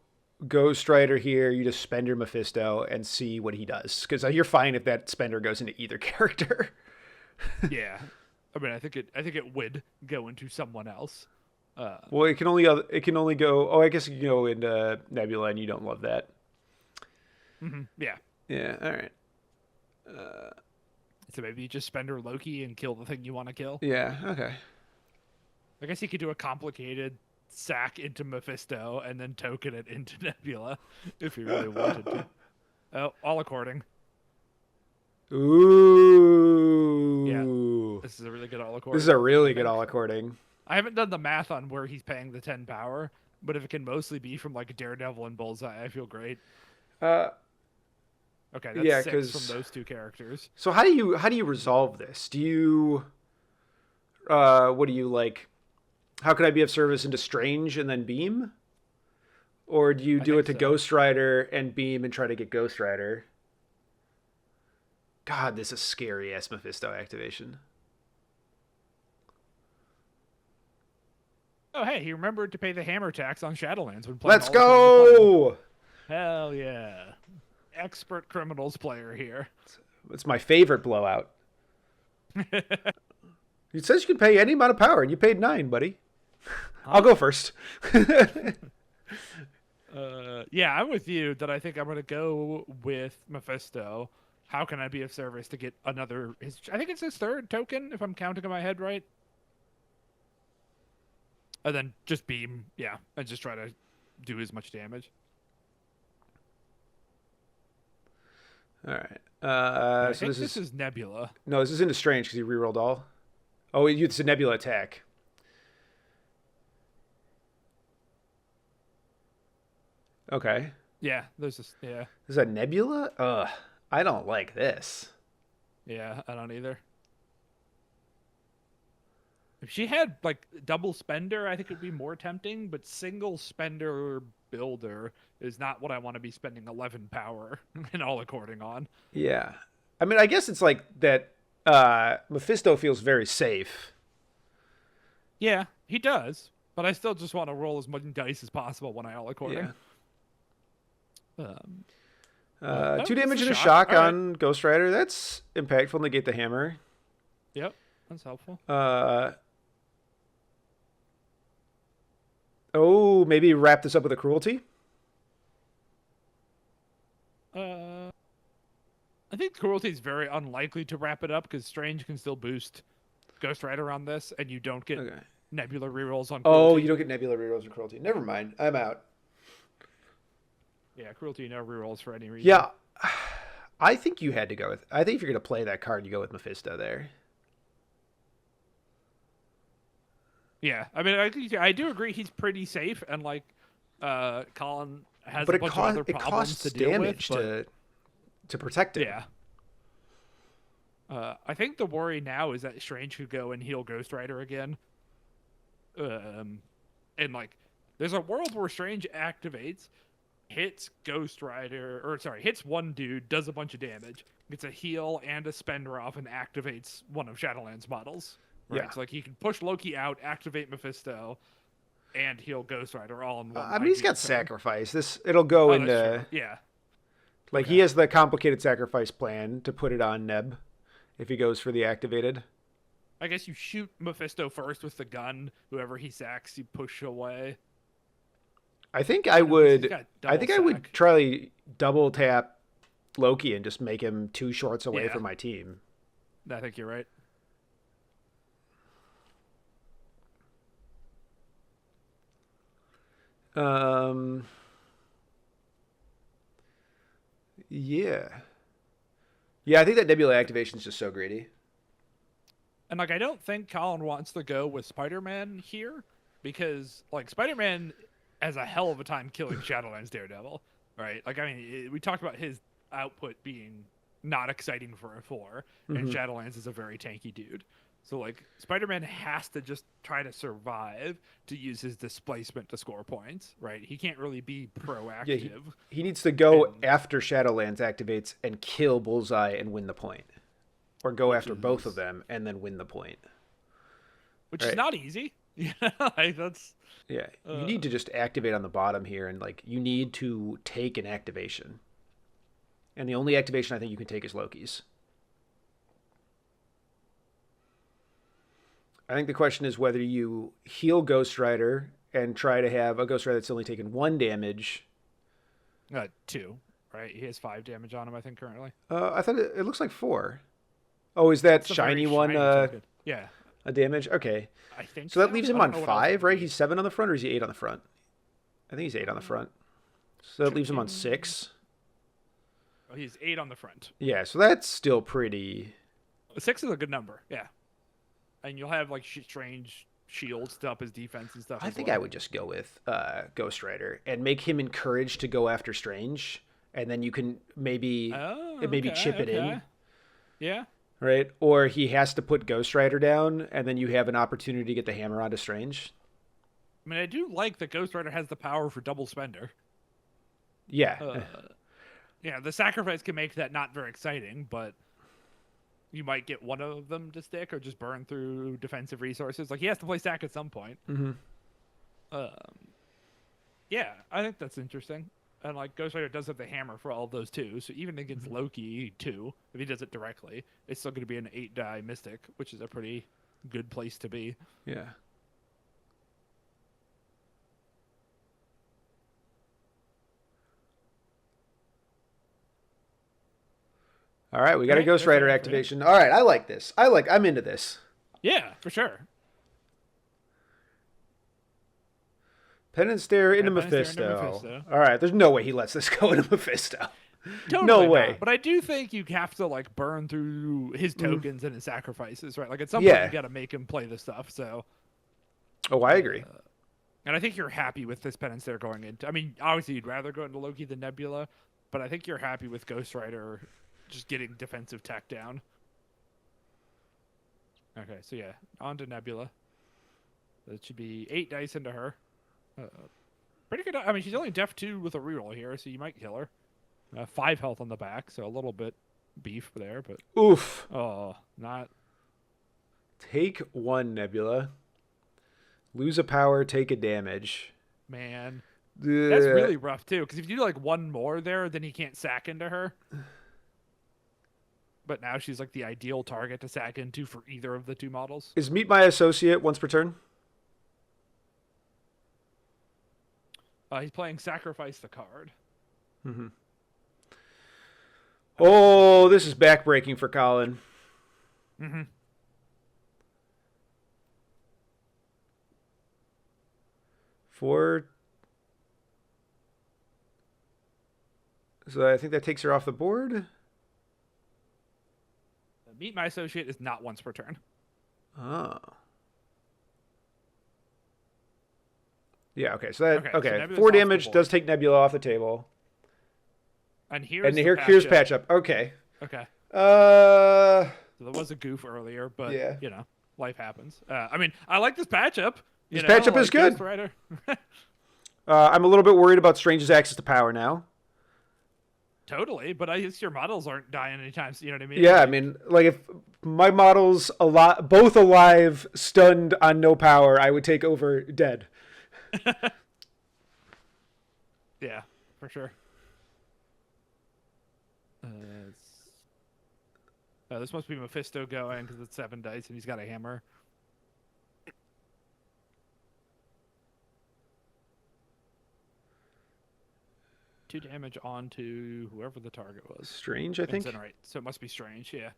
Ghost Rider here. You just spend your Mephisto and see what he does. Because you're fine if that spender goes into either character. Yeah. I mean, I think it would go into someone else. Well, it can only go. Oh, I guess you can go into Nebula, and you don't love that. Yeah. Yeah. All right. So maybe you just spender Loki and kill the thing you want to kill. Yeah. Okay. I guess you could do a complicated sack into Mephisto and then token it into Nebula if you really wanted to. Oh, all according. Ooh. Yeah. This is a really good all according. This is a really good all according. I haven't done the math on where he's paying the 10 power, but if it can mostly be from like Daredevil and Bullseye, I feel great. Okay, that's yeah, 6 from those 2 characters. So how do you resolve this? Do you what do you like? How could I be of service into Strange and then Beam? Or do you do it to Ghost Rider and Beam and try to get Ghost Rider? God, this is a scary ass Mephisto activation. Oh, hey, he remembered to pay the hammer tax on Shadowlands when playing. Let's go! Hell yeah. Expert criminals player here. It's my favorite blowout. It says you can pay any amount of power, and you paid 9, buddy. I'll go first. Yeah, I'm with you that I think I'm going to go with Mephisto. How can I be of service to get another... I think it's his 3rd token, if I'm counting in my head right. And then just Beam, yeah, and just try to do as much damage. All right. I So think this is Nebula. no, this is into Strange because he rerolled all. Oh, it's a Nebula attack. Okay. Yeah, there's this. Yeah, Is that Nebula? Ugh, I don't like this. yeah, I don't either. If she had like double spender, I think it would be more tempting. But single spender builder is not what I want to be spending 11 power and all according on. Yeah. I mean, I guess it's like that Mephisto feels very safe. Yeah, he does. But I still just want to roll as much dice as possible when I all according. Yeah. 2 damage it's and a a shock shock. All on Ghost Rider. That's impactful. Negate the hammer. Yep, that's helpful. Oh, maybe wrap this up with a cruelty? I think cruelty is very unlikely to wrap it up because Strange can still boost Ghost Rider on this, and you don't get Nebula rerolls on. Cruelty. Oh, you don't get Nebula rerolls or cruelty. Never mind. I'm out. Yeah, cruelty no rerolls for any reason. Yeah, I think you had to go with. I think if you're gonna play that card, you go with Mephisto there. Yeah, I mean, I do agree he's pretty safe, and like, Colin has But a bunch of other it problems costs to deal damage with. to protect it. Yeah. I think the worry now is that Strange could go and heal Ghost Rider again. And like, there's a world where Strange activates, hits Ghost Rider, hits one dude, does a bunch of damage, gets a heal and a spender off, and activates one of Shadowlands models. Right? Yeah. So like, he can push Loki out, activate Mephisto, and heal Ghost Rider all in one. I mean, he's got sacrifice. It'll go into yeah. like he has the complicated sacrifice plan to put it on Neb if he goes for the activated. I guess you shoot Mephisto first with the gun. Whoever he sacks, you push away. I think He's got I double think I would sack. try double tap Loki and just make him 2 shorts away Yeah. from my team. I think you're right. Um, yeah. Yeah, I think that Nebula activation is just so greedy. And like, I don't think Colin wants to go with Spider-Man here because like Spider-Man has a hell of a time killing Shadowland's Daredevil, right? Like, I mean, we talked about his output being not exciting for a 4, and Shadowlands is a very tanky dude. So like, Spider-Man has to just try to survive to use his displacement to score points, right? He can't really be proactive. Yeah, he needs to go after Shadowlands activates and kill Bullseye and win the point. Or go after both of them and then win the point. Which is not easy. Yeah, like that's... Yeah, you need to just activate on the bottom here, and like you need to take an activation. And the only activation I think you can take is Loki's. I think the question is whether you heal Ghost Rider and try to have a Ghost Rider that's only taken 1 damage. 2, right? He has 5 damage on him, I think, currently. I thought it looks like 4. Oh, is that It's a shiny very one token. Yeah, a damage? Okay. I think So that leaves him I on don't know what else 5, would right? be. He's 7 on the front, or is he 8 on the front? I think he's 8 on the front. So that leaves him on 6. Oh, he's 8 on the front. Yeah, so that's still pretty... 6 is a good number, yeah. And you'll have like strange shields to up his defense and stuff. I as think well. I would just go with Ghost Rider and make him encouraged to go after Strange, and then you can maybe chip it in, Yeah. right? Or he has to put Ghost Rider down, and then you have an opportunity to get the hammer onto Strange. I mean, I do like that Ghost Rider has the power for double spender. Yeah. Yeah, the sacrifice can make that not very exciting, but you might get one of them to stick or just burn through defensive resources. Like, he has to play sack at some point. Mm-hmm. Yeah, I think that's interesting. And, like, Ghost Rider does have the hammer for all of those, too. So even against Loki, too, if he does it directly, it's still going to be an 8-die Mystic, which is a pretty good place to be. Yeah. All right, we got a Right, Ghost that's Rider right, activation. All right, I like this. I'm into this. Yeah, for sure. Pen and stare into Pen and stare into Mephisto. Mephisto. All right, there's no way he lets this go into Mephisto. Totally no not. way. But I do think you have to like burn through his tokens and his sacrifices, right? Like at some Yeah. point you got to make him play this stuff. So, Oh, I agree. and I think you're happy with this penance they're going into. I mean, obviously you'd rather go into Loki than Nebula, but I think you're happy with Ghost Rider just getting defensive tech down. Okay, so yeah, on to Nebula. That should be 8 dice into her. Pretty good. I mean, she's only def 2 with a reroll here, so you might kill her. 5 health on the back, so a little bit beef there, but Oof. not. Take 1, Nebula. Lose a power, take a damage. Man, that's really rough too. Because if you do like 1 more there, then he can't sack into her. But now she's like the ideal target to sack into for either of the 2 models. Is Meet My Associate once per turn? He's playing Sacrifice the card. Mm-hmm. Oh, this is backbreaking for Colin. Mm-hmm. So I think that takes her off the board. Meet My Associate is not once per turn. Oh. Yeah, okay. So that Okay, so Nebula's 4 off the damage board. does take Nebula off the table. And here's And the here's patch-up. patch up. Okay. Okay. Uh So there was a goof earlier, but Yeah. you know, life happens. I mean, I like this patchup. This patchup is good. Ghost Rider. I'm a little bit worried about Strange's access to power now. Totally, but I guess your models aren't dying anytime. You know what I mean? Yeah, I mean, like if my models both alive, stunned on no power, I would take over dead. Yeah, for sure. This must be Mephisto going because it's 7 dice and he's got a hammer. Two damage onto whoever the target was. Strange, I think. Incinerate. So it must be Strange, yeah.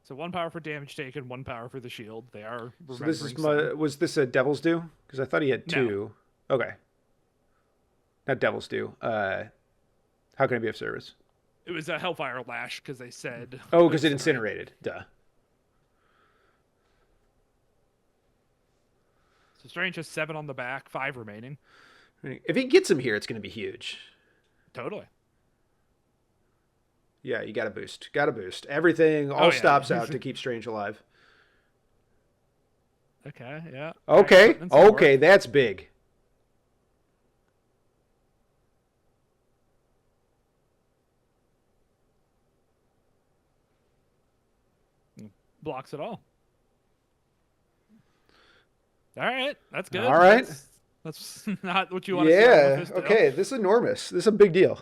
So 1 power for damage taken, 1 power for the shield. They are So this is some. was this a Devil's Due? Because I thought he had No. 2. Okay. Not Devil's Due. How can I be of service? It was a Hellfire Lash because they said. Oh, because it incinerated. Duh. So Strange has 7 on the back, 5 remaining. If he gets him here, it's going to be huge. Totally. Yeah, you got to boost. Got to boost. Everything, all yeah. stops out to keep Strange alive. Okay, yeah. Okay, Alright, that's okay, that's big. Blocks it all. All right, that's good. All right. That's not what you want to see. Yeah, okay, this is enormous. This is a big deal.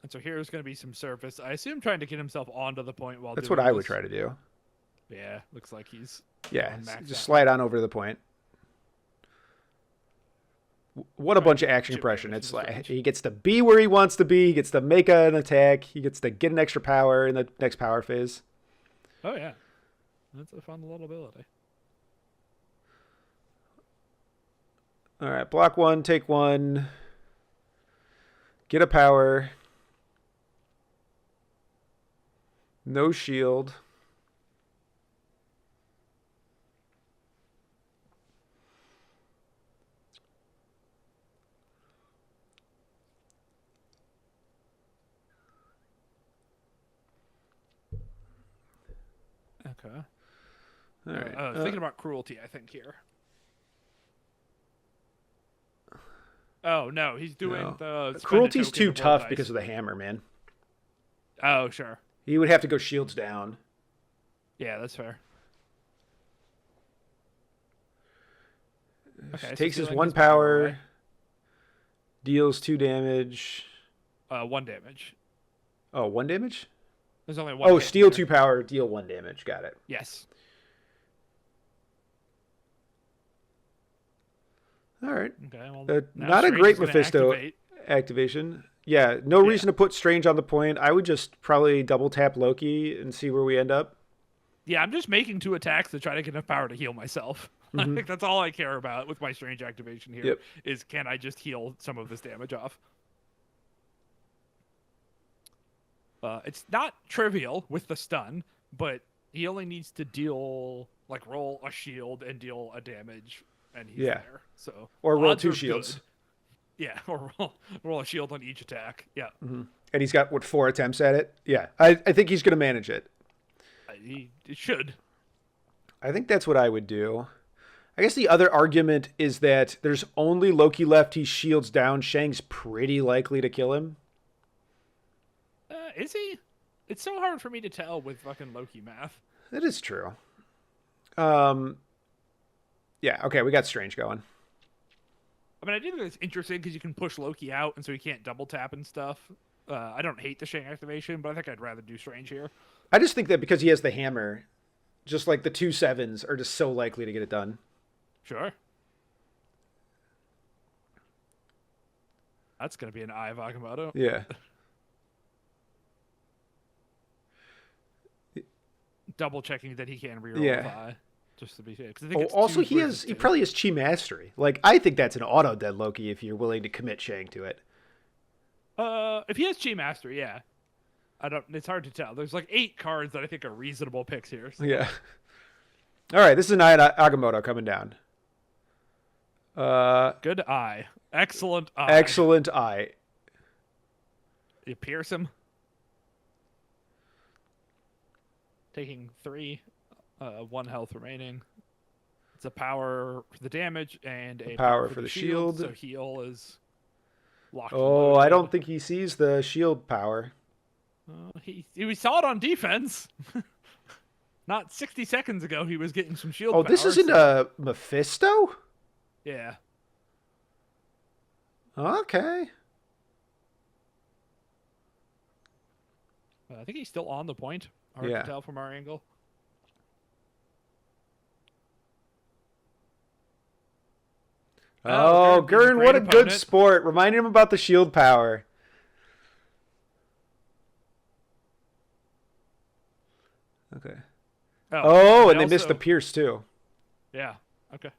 And so here's going to be some surface. I assume trying to get himself onto the point while That's doing what I would this. try to do. Yeah, looks like he's Yeah, going max just out. slide on over to the point. What a bunch of action Chip compression. damage It's in his like range. he gets to be where he wants to be. He gets to make an attack. He gets to get an extra power in the next power phase. Oh yeah, that's a fun little ability. All right, block 1, take 1. Get a power. No shield. Okay. All right. I was thinking about cruelty, I think, here. Oh, no, he's doing No. the... spend a Cruelty's token too to roll tough dice. because of the hammer, man. Oh, sure. He would have to go shields down. Yeah, that's fair. Okay, so Takes his stealing 1 his power power. away. Deals 2 damage. 1 damage. Oh, 1 damage? There's only 1 Oh, hit steal there. 2 power, deal 1 damage. Got it. Yes. All right. Okay, well, now Not a Strange great is gonna Mephisto activate. activation. Yeah, no reason to put Strange on the point. I would just probably double tap Loki and see where we end up. Yeah, I'm just making 2 attacks to try to get enough power to heal myself. I think that's all I care about with my Strange activation here. Yep. Is can I just heal some of this damage off? It's not trivial with the stun, but he only needs to deal, like, roll a shield and deal a damage, and he's Yeah. there. So Or roll odds 2 are shields. good. Yeah, or roll a shield on each attack. Yeah, And he's got, 4 attempts at it? Yeah, I think he's going to manage it. it should. I think that's what I would do. I guess the other argument is that there's only Loki left. He shields down. Shang's pretty likely to kill him. Is he? It's so hard for me to tell with fucking Loki math. That is true. Yeah, okay, we got Strange going. I mean, I do think it's interesting because you can push Loki out, and so he can't double tap and stuff. I don't hate the Shang activation, but I think I'd rather do Strange here. I just think that because he has the hammer, just like the 2 7s are just so likely to get it done. Sure. That's going to be an Eye of Agamotto. Yeah. Double checking that he can reroll Yeah. with Eye. Just to be safe. 'Cause I think Oh, it's also, 2 versus he 2. probably has Chi Mastery. Like, I think that's an auto dead Loki if you're willing to commit Shang to it. If he has Chi Master, yeah. It's hard to tell. There's like 8 cards that I think are reasonable picks here. So. Yeah. All right, this is an Eye of Agamotto coming down. Good Eye. Excellent Eye. Excellent Eye. You pierce him. Taking 3, 1 health remaining. It's a power for the damage and a power for for the the shield. shield. So heal is locked. and Oh, I loaded. don't think he sees the shield power. We saw it on defense. Not 60 seconds ago, he was getting some shield Oh, power. this isn't so- a Mephisto? Yeah. Okay. I think he's still on the point. Hard Yeah. to tell from our angle. Oh, Gurn's being Gurn, what great a good opponent. sport. Reminding him about the shield power. Okay. Oh, and they missed the pierce too. Yeah. Okay.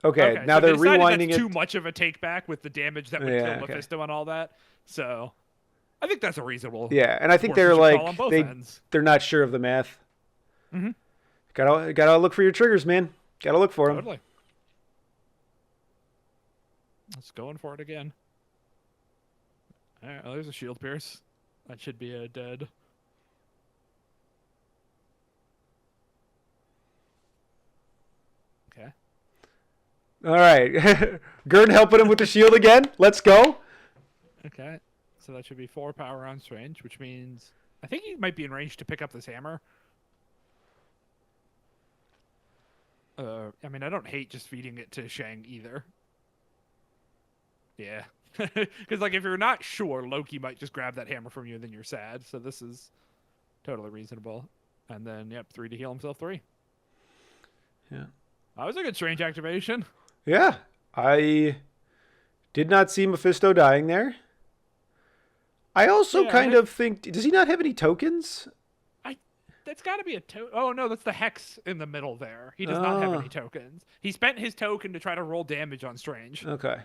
Okay, now so they're they decided rewinding that's it. too much of a take back with the damage that would Yeah, kill okay. Mephisto and all that. So I think that's a reasonable. Yeah, and I think they're sportsmanship call on like both they ends. they're not sure of the math. Mhm. Gotta look for your triggers, man. Gotta look for them. Totally. Let's go in for it again. All right, well, there's a shield pierce. That should be a dead. Okay. All right, Gurn helping him with the shield again. Let's go. Okay. So that should be 4 power on range, which means I think he might be in range to pick up this hammer. I mean, I don't hate just feeding it to Shang either. Yeah. Because, like, if you're not sure, Loki might just grab that hammer from you and then you're sad. So this is totally reasonable. And then, yep, 3 to heal himself 3. Yeah. That was a good strange activation. Yeah, I did not see Mephisto dying there. I also kind of think, does he not have any tokens? That's got to be a oh no, that's the hex in the middle there. He does not have any tokens. He spent his token to try to roll damage on Strange. Okay.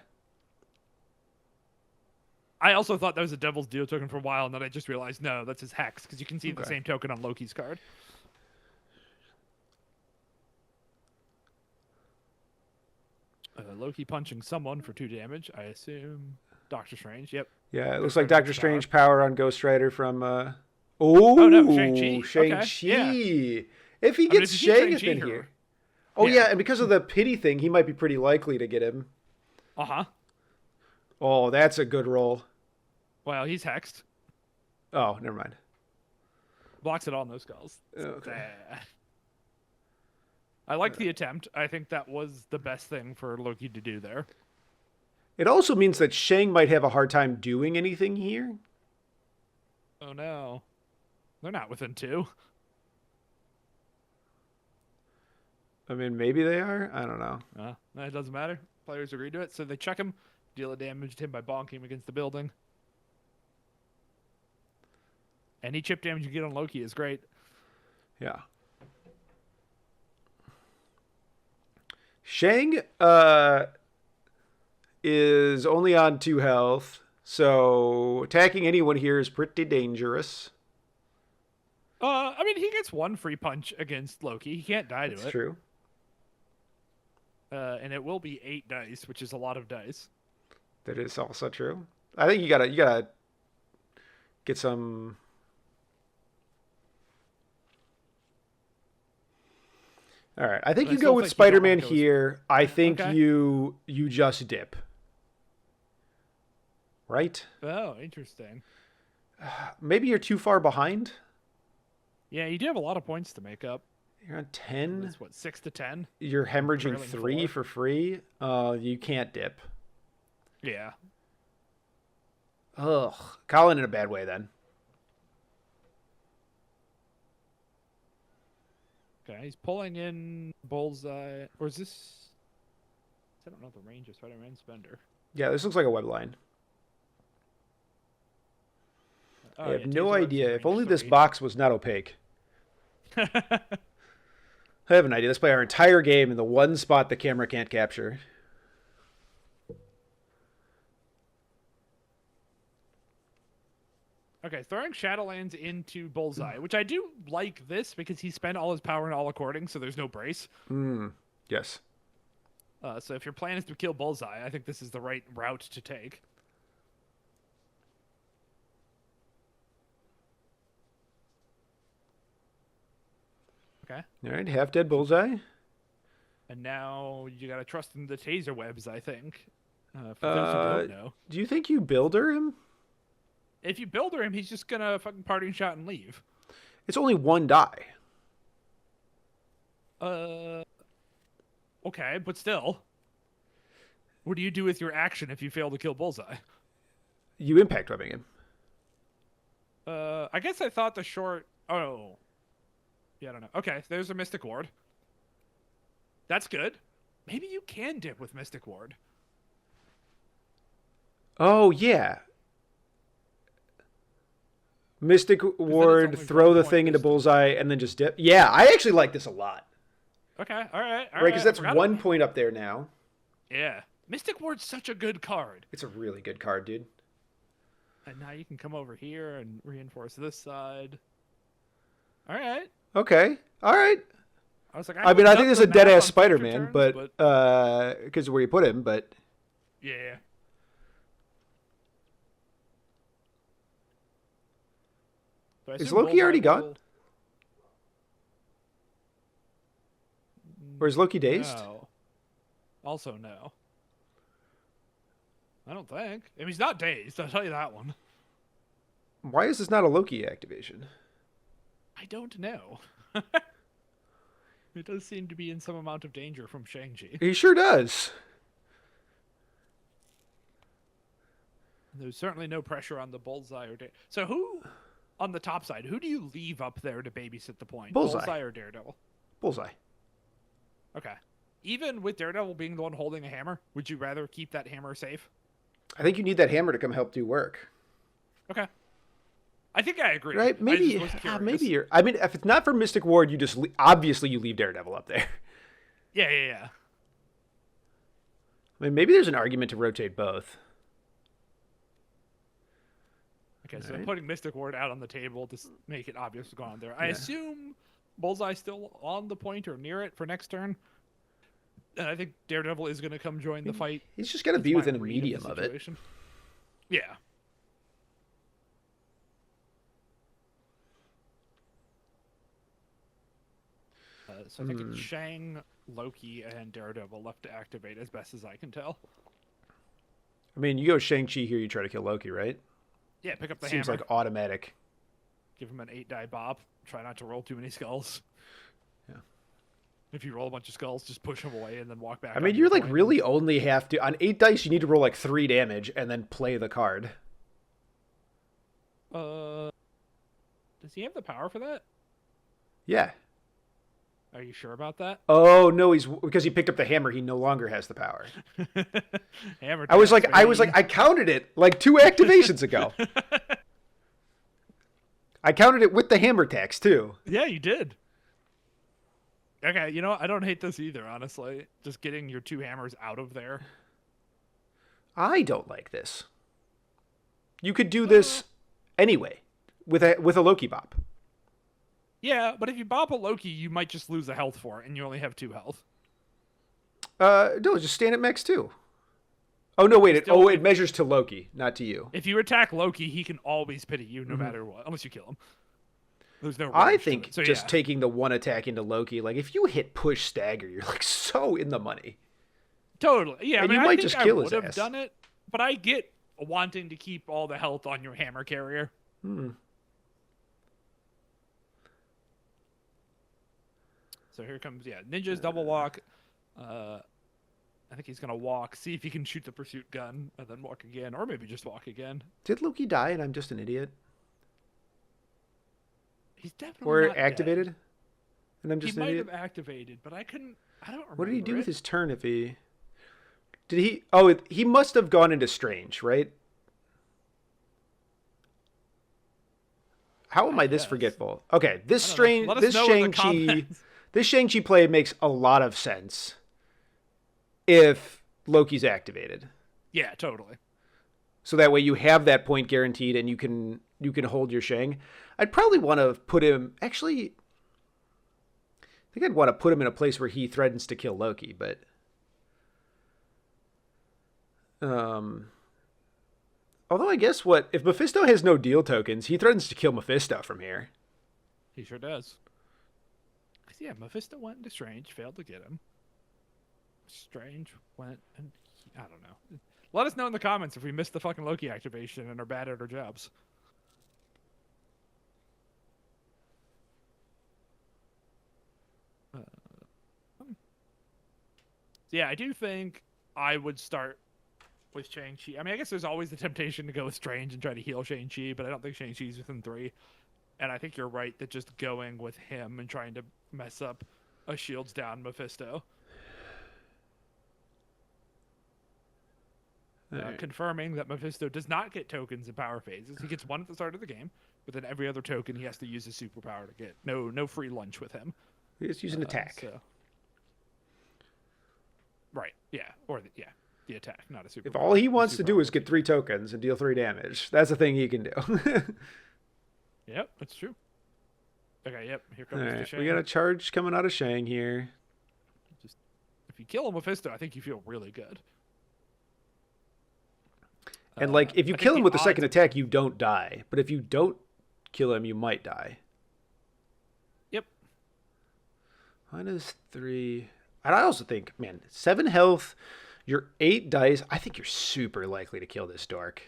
I also thought that was a Devil's Deal token for a while, and then I just realized no, that's his hex because you can see the same token on Loki's card. Loki punching someone for 2 damage. I assume Doctor Strange. Yep. Yeah, it looks like Doctor Strange power on Ghost Rider from. Oh no, Shang-Chi. Shang-Chi. Okay, yeah. If he gets Shang in Shang-Chi here. Oh yeah, and because of the pity thing, he might be pretty likely to get him. Uh-huh. Oh, that's a good roll. Well, he's hexed. Oh, never mind. Blocks it all, no skulls. Okay. I like the attempt. I think that was the best thing for Loki to do there. It also means that Shang might have a hard time doing anything here. Oh no. They're not within 2. I mean, maybe they are. I don't know. It doesn't matter. Players agree to it, so they check him, deal a damage to him by bonking him against the building. Any chip damage you get on Loki is great. Yeah. Shang is only on 2 health, so attacking anyone here is pretty dangerous. I mean, he gets 1 free punch against Loki. He can't die to it. That's true. And it will be 8 dice, which is a lot of dice. That is also true. I think you gotta get some. All right, I think you go with Spider-Man here. I think you just dip. Right? Oh, interesting. Maybe you're too far behind. Yeah, you do have a lot of points to make up. You're on 10. That's what, 6 to 10? You're hemorrhaging Trailing 3 4. for free. You can't dip. Yeah. Ugh. Colin in a bad way then. Okay, he's pulling in Bullseye. Or is this... I don't know the range of Spider-Man Spender. Yeah, this looks like a web line. Oh, I have no idea. If only this box was not opaque. I have an idea. Let's play our entire game in the one spot the camera can't capture. Okay, throwing Shadowlands into Bullseye, which I do like this because he spent all his power in all according, so there's no brace. Yes. So if your plan is to kill Bullseye, I think this is the right route to take. Okay. All right, half-dead Bullseye. And now you gotta trust in the taser webs, I think. For those who don't know. Do you think you builder him? If you builder him, he's just gonna fucking parting shot and leave. It's only 1 die. Well, Okay, but still. What do you do with your action if you fail to kill Bullseye? You impact webbing him. I guess I thought the short... Oh. Yeah, I don't know. Okay, there's a Mystic Ward. That's good. Maybe you can dip with Mystic Ward. Oh, yeah. Mystic Ward, only throw 1 the point thing into distance. Bullseye, and then just dip. Yeah, I actually like this a lot. Okay, all right. Right, because that's 1 point up there now. Yeah. Mystic Ward's such a good card. It's a really good card, dude. And now you can come over here and reinforce this side. All right. Okay, all right. I was like, I mean, I think this is a dead-ass dead-ass Spider-Man, but because of where you put him, but... Yeah. So I Is assume Loki already Bullseye gone? will- Or is Loki dazed? No. Also, no. I don't think. I mean, he's not dazed, I'll tell you that one. Why is this not a Loki activation? I don't know. It does seem to be in some amount of danger from Shang-Chi. He sure does. There's certainly no pressure on the Bullseye or So who, on the top side, who do you leave up there to babysit the point? Bullseye. Or Daredevil? Bullseye. Okay. Even with Daredevil being the one holding a hammer, would you rather keep that hammer safe? I think you need that hammer to come help do work. Okay. I think I agree. Right? Maybe, maybe you're... I mean, if it's not for Mystic Ward, you just... obviously, you leave Daredevil up there. Yeah. I mean, maybe there's an argument to rotate both. Okay, so Right. putting Mystic Ward out on the table to make it obvious what's going on there. I assume Bullseye's still on the point or near it for next turn. And I think Daredevil is going to come join the fight. He's just got to That's be my within a read medium the of it. situation. Yeah. So I think it's Shang, Loki, and Daredevil left to activate as best as I can tell. I mean, you go Shang-Chi here, you try to kill Loki, right? Yeah, pick up the Seems hammer. like automatic. Give him an 8-die bop. Try not to roll too many skulls. Yeah. If you roll a bunch of skulls, just push them away and then walk back. I on mean, your you're like point. really only have to... On 8 dice, you need to roll like 3 damage and then play the card. Does he have the power for that? Yeah. Are you sure about that? Oh, no, because he picked up the hammer, he no longer has the power. Hammer. I was dance, like, baby. I counted it like 2 activations ago. I counted it with the hammer tax, too. Yeah, you did. Okay, you know what? I don't hate this either, honestly. Just getting your 2 hammers out of there. I don't like this. You could do this anyway with a Loki bop. Yeah, but if you bop a Loki, you might just lose a health for it, and you only have 2 health. No, just stand at max 2. Oh, no, wait. It measures to Loki, not to you. If you attack Loki, he can always pity you no matter what, unless you kill him. There's no I range to think it. So, just yeah. taking the 1 attack into Loki, like if you hit push stagger, you're like so in the money. Totally. Yeah, And I mean, you might I think just I kill would his have ass. done it, but I get wanting to keep all the health on your hammer carrier. So here comes, Ninja's double walk. I think he's going to walk, see if he can shoot the pursuit gun, and then walk again, or maybe just walk again. Did Loki die and I'm just an idiot? He's definitely Or not activated? dead. And I'm He just an might idiot? have activated, but I don't remember. What did he do with it. his turn if he... Did he... Oh, he must have gone into Strange, right? How am I this guess. forgetful? Okay, this I don't know. Let us know in the Shang-Chi... comments. This Shang-Chi play makes a lot of sense if Loki's activated. Yeah, totally. So that way you have that point guaranteed and you can hold your Shang. I'd probably want to put him... Actually, I think I'd want to put him in a place where he threatens to kill Loki, but... Although I guess if Mephisto has no deal tokens, he threatens to kill Mephisto from here. He sure does. 'Cause, yeah, Mephisto went into Strange, failed to get him. Strange went and... I don't know. Let us know in the comments if we missed the fucking Loki activation and are bad at our jobs. So yeah, I do think I would start with Shang-Chi. I mean, I guess there's always the temptation to go with Strange and try to heal Shang-Chi, but I don't think Shang-Chi's within 3. And I think you're right that just going with him and trying to mess up a shields down Mephisto. Alright. Confirming that Mephisto does not get tokens in power phases. He gets one at the start of the game, but then every other token he has to use his superpower to get. No free lunch with him. We just use an attack. So. Right. Yeah. Or the attack, not a superpower. If all he wants to do is get 3 tokens and deal 3 damage, that's a thing he can do. Yep, that's true. Okay, yep. Here comes the Shang. We got a charge coming out of Shang here. Just if you kill a Mephisto, I think you feel really good. And like, if you I kill think him the with the odds- second attack, you don't die. But if you don't kill him, you might die. Yep. -3. And I also think, man, 7 health, you're 8 dice. I think you're super likely to kill this dork.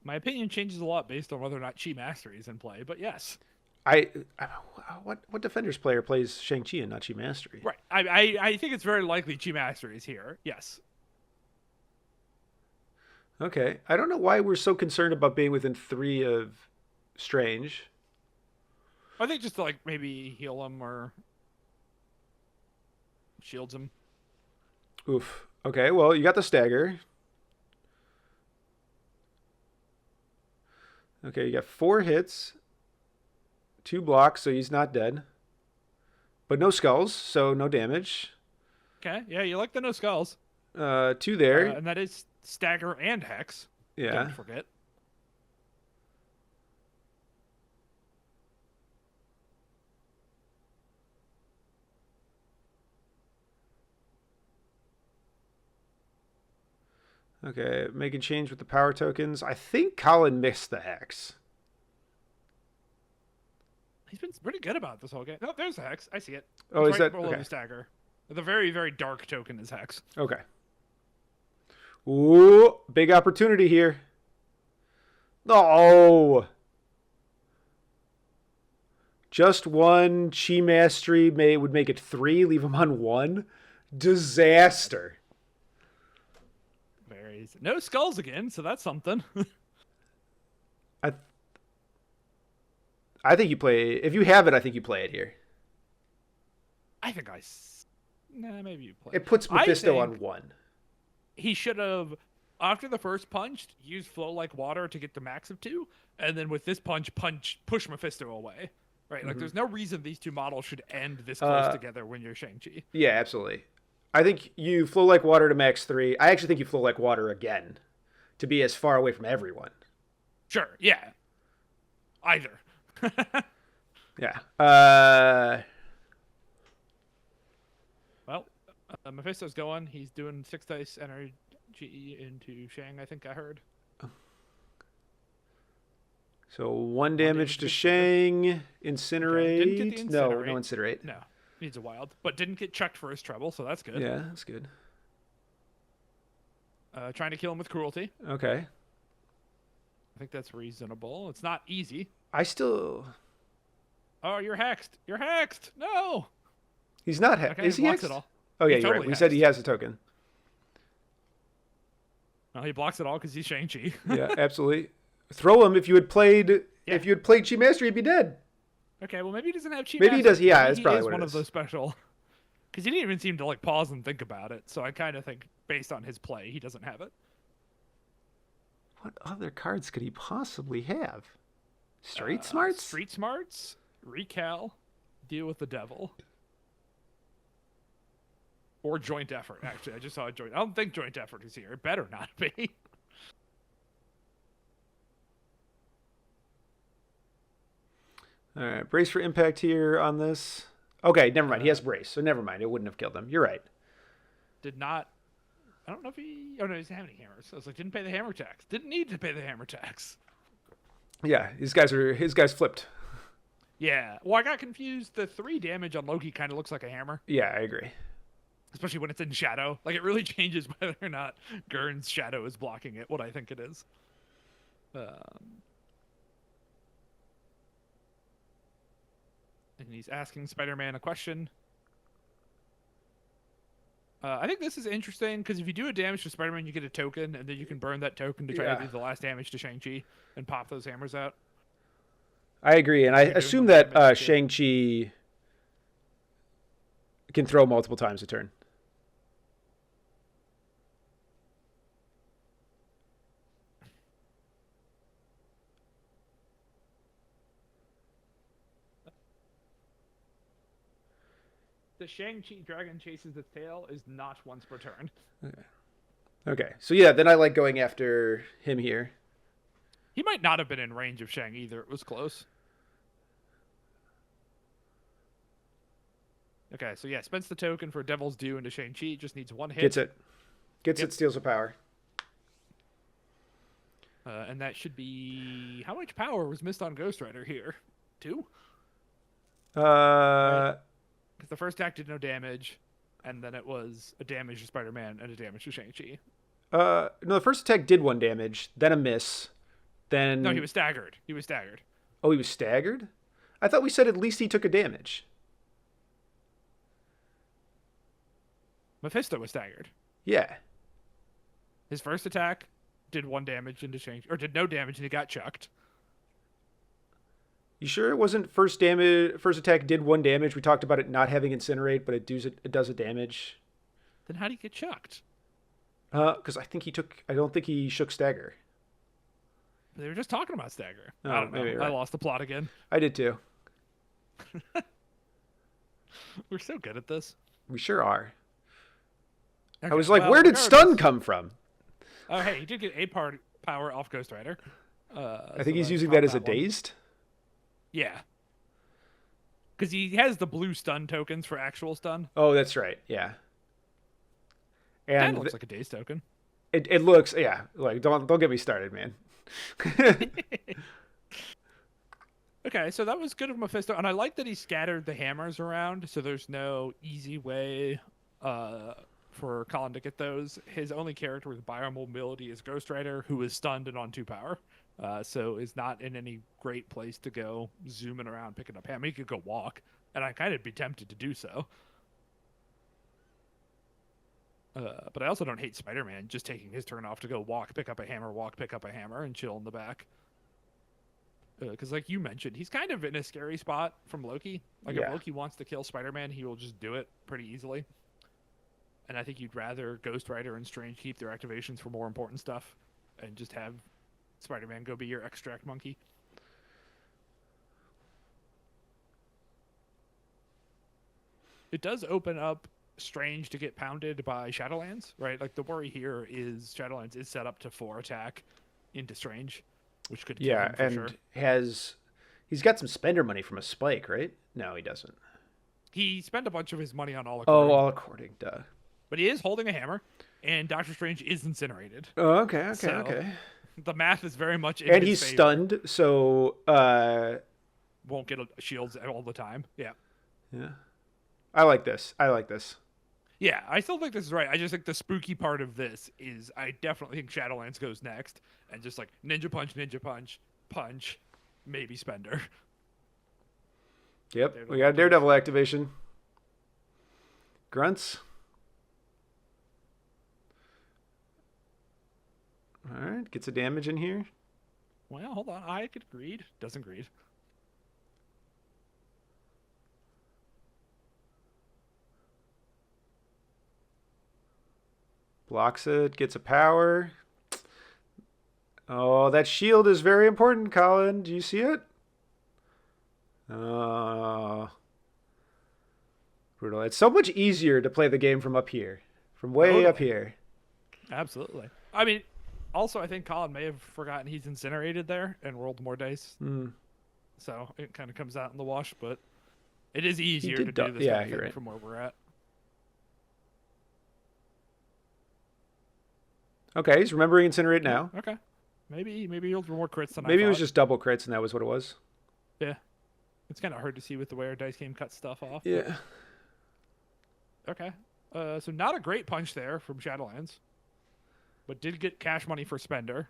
My opinion changes a lot based on whether or not Chi Mastery is in play, but yes. What Defenders player plays Shang-Chi and not Chi Mastery? Right. I think it's very likely Chi Mastery is here. Yes. Okay. I don't know why we're so concerned about being within 3 of Strange. I think just to, like, maybe heal him or shields him. Oof. Okay, well, you got the stagger. Okay, you got 4 hits, 2 blocks, so he's not dead. But no skulls, so no damage. Okay. Yeah, you like the no skulls. 2 there. And that is stagger and hex. Yeah. Don't forget. Okay, making change with the power tokens. I think Colin missed the hex. He's been pretty good about this whole game. Oh, there's the hex. I see it. Oh, It's is right that below okay? the stagger? The very, very dark token is hex. Okay. Ooh, big opportunity here. Oh. Just 1 Chi Mastery would make it 3. Leave him on 1. Disaster. No skulls again, so that's something. I think you play. If you have it, I think you play it here. I think Nah, maybe you play. It puts Mephisto I on think 1. He should have, after the first punch, used Flow Like Water to get the max of 2, and then with this push Mephisto away. Right? Like, there's no reason these 2 models should end this close together when you're Shang-Chi. Yeah, absolutely. I think you flow like water to max 3. I actually think you flow like water again to be as far away from everyone. Sure, yeah. Either. Yeah. Well, Mephisto's going. He's doing 6 dice energy into Shang, I think I heard. So 1 damage to Shang. Incinerate. Okay, didn't get the No, incinerate. no incinerate. No, needs a wild. But didn't get checked for his treble, so that's good. Yeah, that's good. Trying to kill him with cruelty. Okay. I think that's reasonable. It's not easy. I still... Oh, you're hexed. You're hexed. No. He's not Okay, Is he blocks hexed? it all. Oh, yeah, He's you're right. totally We said he hexed. has a token. No, he blocks it all because he's Shang-Chi. Yeah, absolutely. Throw him. If you had played Chi Mastery, he'd be dead. Okay, well, maybe he doesn't have Chi Maybe he does. Mastery. Yeah, Maybe that's he probably is what it one is. of those special... Because he didn't even seem to, like, pause and think about it. So I kind of think, based on his play, he doesn't have it. What other cards could he possibly have? Street Smarts? Street Smarts, Recal, Deal with the Devil, or Joint Effort. Actually, I just saw a joint. I don't think Joint Effort is here. It better not be. All right, brace for impact here on this. Okay, never mind. He has brace, so never mind. It wouldn't have killed him. You're right. Did not. I don't know if he. Oh no, he doesn't have any hammers. So I was like, didn't pay the hammer tax. Didn't need to pay the hammer tax. Yeah, his guys flipped. Yeah. Well, I got confused. The 3 damage on Loki kind of looks like a hammer, Yeah, I agree. especially when it's in shadow. Like it really changes whether or not Gurn's shadow is blocking it. What I think it is. And he's asking Spider-Man a question. I think this is interesting because if you do a damage to Spider-Man, you get a token, and then you can burn that token to try to do the last damage to Shang-Chi and pop those hammers out. I agree, and I You're doing assume the that damage, Shang-Chi can throw multiple times a turn. The Shang-Chi dragon chases its tail is not once per turn. Okay, so yeah, then I like going after him here. He might not have been in range of Shang either. It was close. Okay, so yeah, spends the token for Devil's Due into Shang-Chi. Just needs one hit. Gets it, steals a power. And that should be... How much power was missed on Ghost Rider here? 2? Because the first attack did no damage, and then it was a damage to Spider-Man and a damage to Shang-Chi. No, the first attack did 1 damage, then a miss, then... No, he was staggered. Oh, he was staggered? I thought we said at least he took a damage. Mephisto was staggered. Yeah. His first attack did 1 damage into Shang-Chi, or did no damage, and he got chucked. You sure it wasn't first attack did 1 damage? We talked about it not having incinerate, but it does a damage. Then how did he get chucked? Because I don't think he shook stagger. They were just talking about stagger. Oh, I don't know. maybe you're I right. lost the plot again. I did too. We're so good at this. We sure are. Okay, I was like, well, where did regardless- stun come from? Oh, hey, he did get power off Ghost Rider. I think he's using that as a dazed. Yeah. Because he has the blue stun tokens for actual stun. Oh, that's right. Yeah. That And looks like a daze token. it looks, yeah. Like don't get me started, man. Okay, so that was good of Mephisto, and I like that he scattered the hammers around, so there's no easy way for Colin to get those. His only character with biomobility is Ghost Rider, who is stunned and on 2 power, so is not in any great place to go zooming around picking up hammer. He could go walk, and I kind of be tempted to do so. But I also don't hate Spider-Man just taking his turn off to go walk, pick up a hammer, and chill in the back. Because like you mentioned, he's kind of in a scary spot from Loki. Like Yeah. if Loki wants to kill Spider-Man, he will just do it pretty easily. And I think you'd rather Ghost Rider and Strange keep their activations for more important stuff and just have Spider-Man go be your extract monkey. It does open up Strange to get pounded by Shadowlands, right? Like the worry here is Shadowlands is set up to 4 attack into Strange, which could kill him for and sure. he's got some spender money from a spike, right? No, he doesn't. He spent a bunch of his money on all Oh, according, all according, duh. but he is holding a hammer, and Doctor Strange is incinerated. Oh, okay. So, The math is very much in And his he's favor. stunned, so Won't get shields all the time. Yeah. yeah. I like this. Yeah, I still think this is right. I just think the spooky part of this is I definitely think Shadowlands goes next, and just like ninja punch, punch, maybe spender. Yep, Daredevil we got Daredevil activation. Grunts. All right, gets a damage in here. Well, hold on. I could greed. Doesn't greed. Blocks it, gets a power. Oh, that shield is very important, Colin. Do you see it? Oh. Brutal. It's so much easier to play the game from up here. From way up here. Absolutely. I mean, also, I think Colin may have forgotten he's incinerated there and rolled more dice. Mm. So it kind of comes out in the wash, but it is easier did to do this yeah, kind of you're thing right. from where we're at. Okay, he's remembering Incinerate now. Okay. Maybe he'll do more crits than I Maybe it was thought. just double crits and that was what it was. Yeah. It's kind of hard to see with the way our dice game cuts stuff off. Yeah. Okay. So not a great punch there from Shadowlands, but did get cash money for Spender.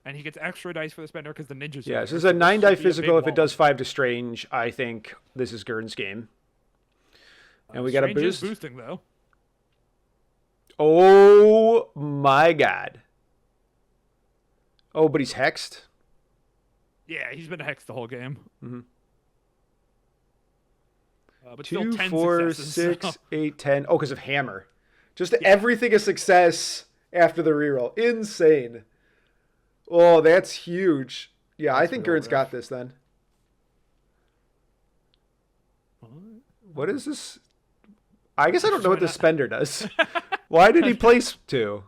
And he gets extra dice for the Spender because the ninjas. Yeah, are this is there, a so 9 this die should be a big physical. If it wall. does 5 to Strange, I think this is Gurn's game. And we got a Strange is boost. boosting though. Oh my god. Oh, but he's hexed. Yeah, he's been hexed the whole game. Mm-hmm. But 2, still 10 4, successes, 6, so- 8, 10. Oh, because of hammer. Just everything a success after the reroll. Insane. Oh, that's huge. Yeah, I think real Gurn's got rough. this then. What is this? I guess I don't know what the spender does. Why did he place 2?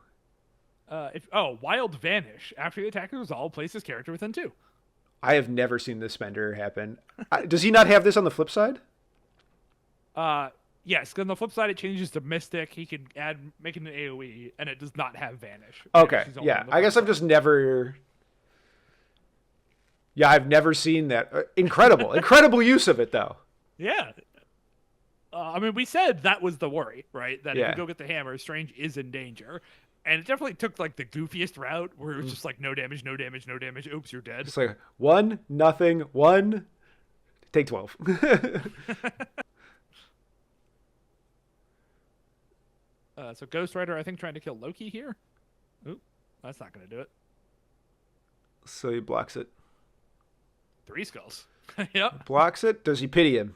Wild Vanish. After the attack is resolved, place this character within 2. I have never seen this spender happen. Does he not have this on the flip side? Yes, because on the flip side, it changes to Mystic. He can make it an AoE, and it does not have Vanish. Okay, Vanish is only yeah. on the I guess flip I've just never... Yeah, I've never seen that. Incredible. Incredible use of it, though. Yeah. I mean, we said that was the worry, right? That if Yeah. you go get the hammer, Strange is in danger. And it definitely took, like, the goofiest route, where it was just like, no damage, no damage, no damage. Oops, you're dead. It's like 1, nothing, 1, take 12. So Ghost Rider, I think, trying to kill Loki here. Oop, that's not going to do it. So he blocks it. 3 skulls. Yep. Blocks it. Does he pity him?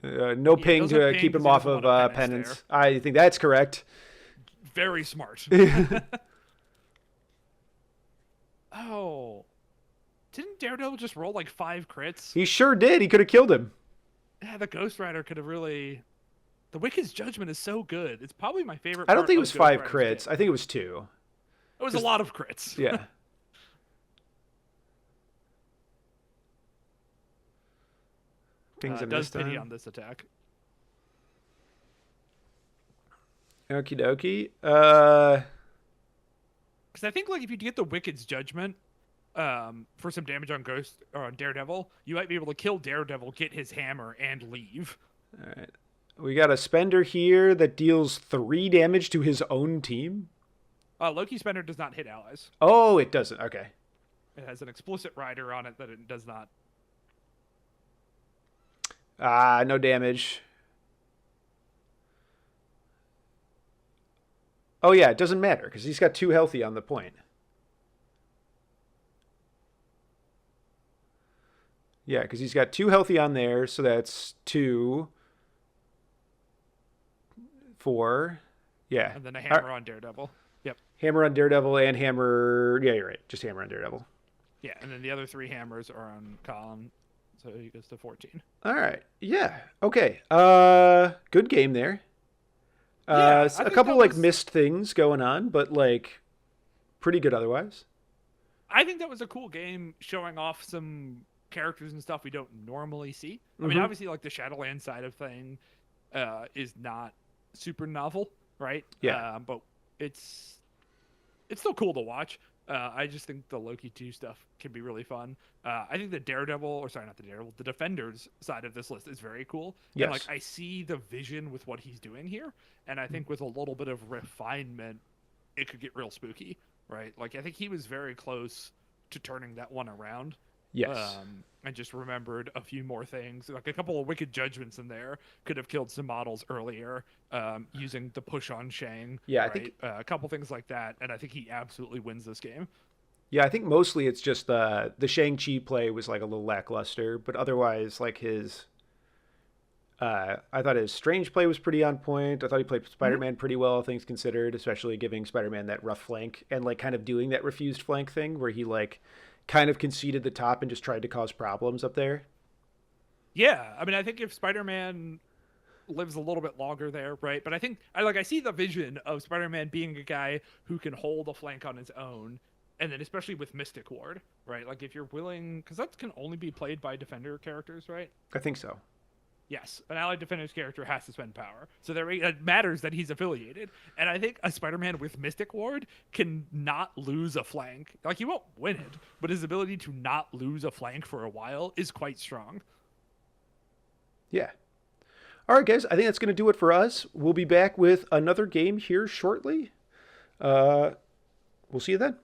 No ping those are to keep pings, him he off doesn't of want a penance penance. I think that's correct. Very smart. Oh. Didn't Daredevil just roll like 5 crits? He sure did. He could have killed him. Yeah, the Ghost Rider could have really... The Wicked's Judgment is so good. It's probably my favorite I don't part think it of was Ghost 5 Rider's crits. game. I think it was 2. It was a lot of crits. Yeah. Things I does missed pity on. on this attack. Okie dokie. Because I think like if you get the Wicked's Judgment for some damage on Ghost or on Daredevil, you might be able to kill Daredevil, get his hammer, and leave. All right. We got a spender here that deals 3 damage to his own team. Loki Spender does not hit allies. Oh, it doesn't. Okay. It has an explicit rider on it that it does not. No damage. Oh, yeah, it doesn't matter because he's got 2 healthy on the point. Yeah, because he's got 2 healthy on there, so that's 2, 4. Yeah. And then a hammer on Daredevil. Yep. Hammer on Daredevil and hammer... Yeah, you're right. Just hammer on Daredevil. Yeah, and then the other 3 hammers are on Colin, so he goes to 14. All right. Yeah. Okay. Good game there. Yeah, I a think couple that like was- missed things going on, but like pretty good otherwise. I think that was a cool game showing off some characters and stuff we don't normally see. I mean, Mhm. obviously, like the Shadowland side of thing is not super novel, right? Yeah. But it's still cool to watch. I just think the Loki 2 stuff can be really fun. I think the the Defenders side of this list is very cool. Yes. And like I see the vision with what he's doing here, and I think with a little bit of refinement, it could get real spooky, right? Like I think he was very close to turning that one around. Yes. I just remembered a few more things. Like a couple of Wicked Judgments in there could have killed some models earlier using the push on Shang. Yeah, I right? think- a couple things like that, and I think he absolutely wins this game. Yeah, I think mostly it's just the Shang-Chi play was like a little lackluster, but otherwise like his I thought his Strange play was pretty on point. I thought he played Spider-Man pretty well, all things considered, especially giving Spider-Man that rough flank and like kind of doing that refused flank thing where he like kind of conceded the top and just tried to cause problems up there. Yeah, I mean, I think if Spider-Man lives a little bit longer there, right? But I think I see the vision of Spider-Man being a guy who can hold a flank on his own, and then especially with Mystic Ward, right? Like if you're willing, because that can only be played by Defender characters, right? I think so. Yes, an allied Defender's character has to spend power, so it matters that he's affiliated. And I think a Spider-Man with Mystic Ward can not lose a flank. Like he won't win it, but his ability to not lose a flank for a while is quite strong. Yeah. All right, guys. I think that's going to do it for us. We'll be back with another game here shortly. We'll see you then.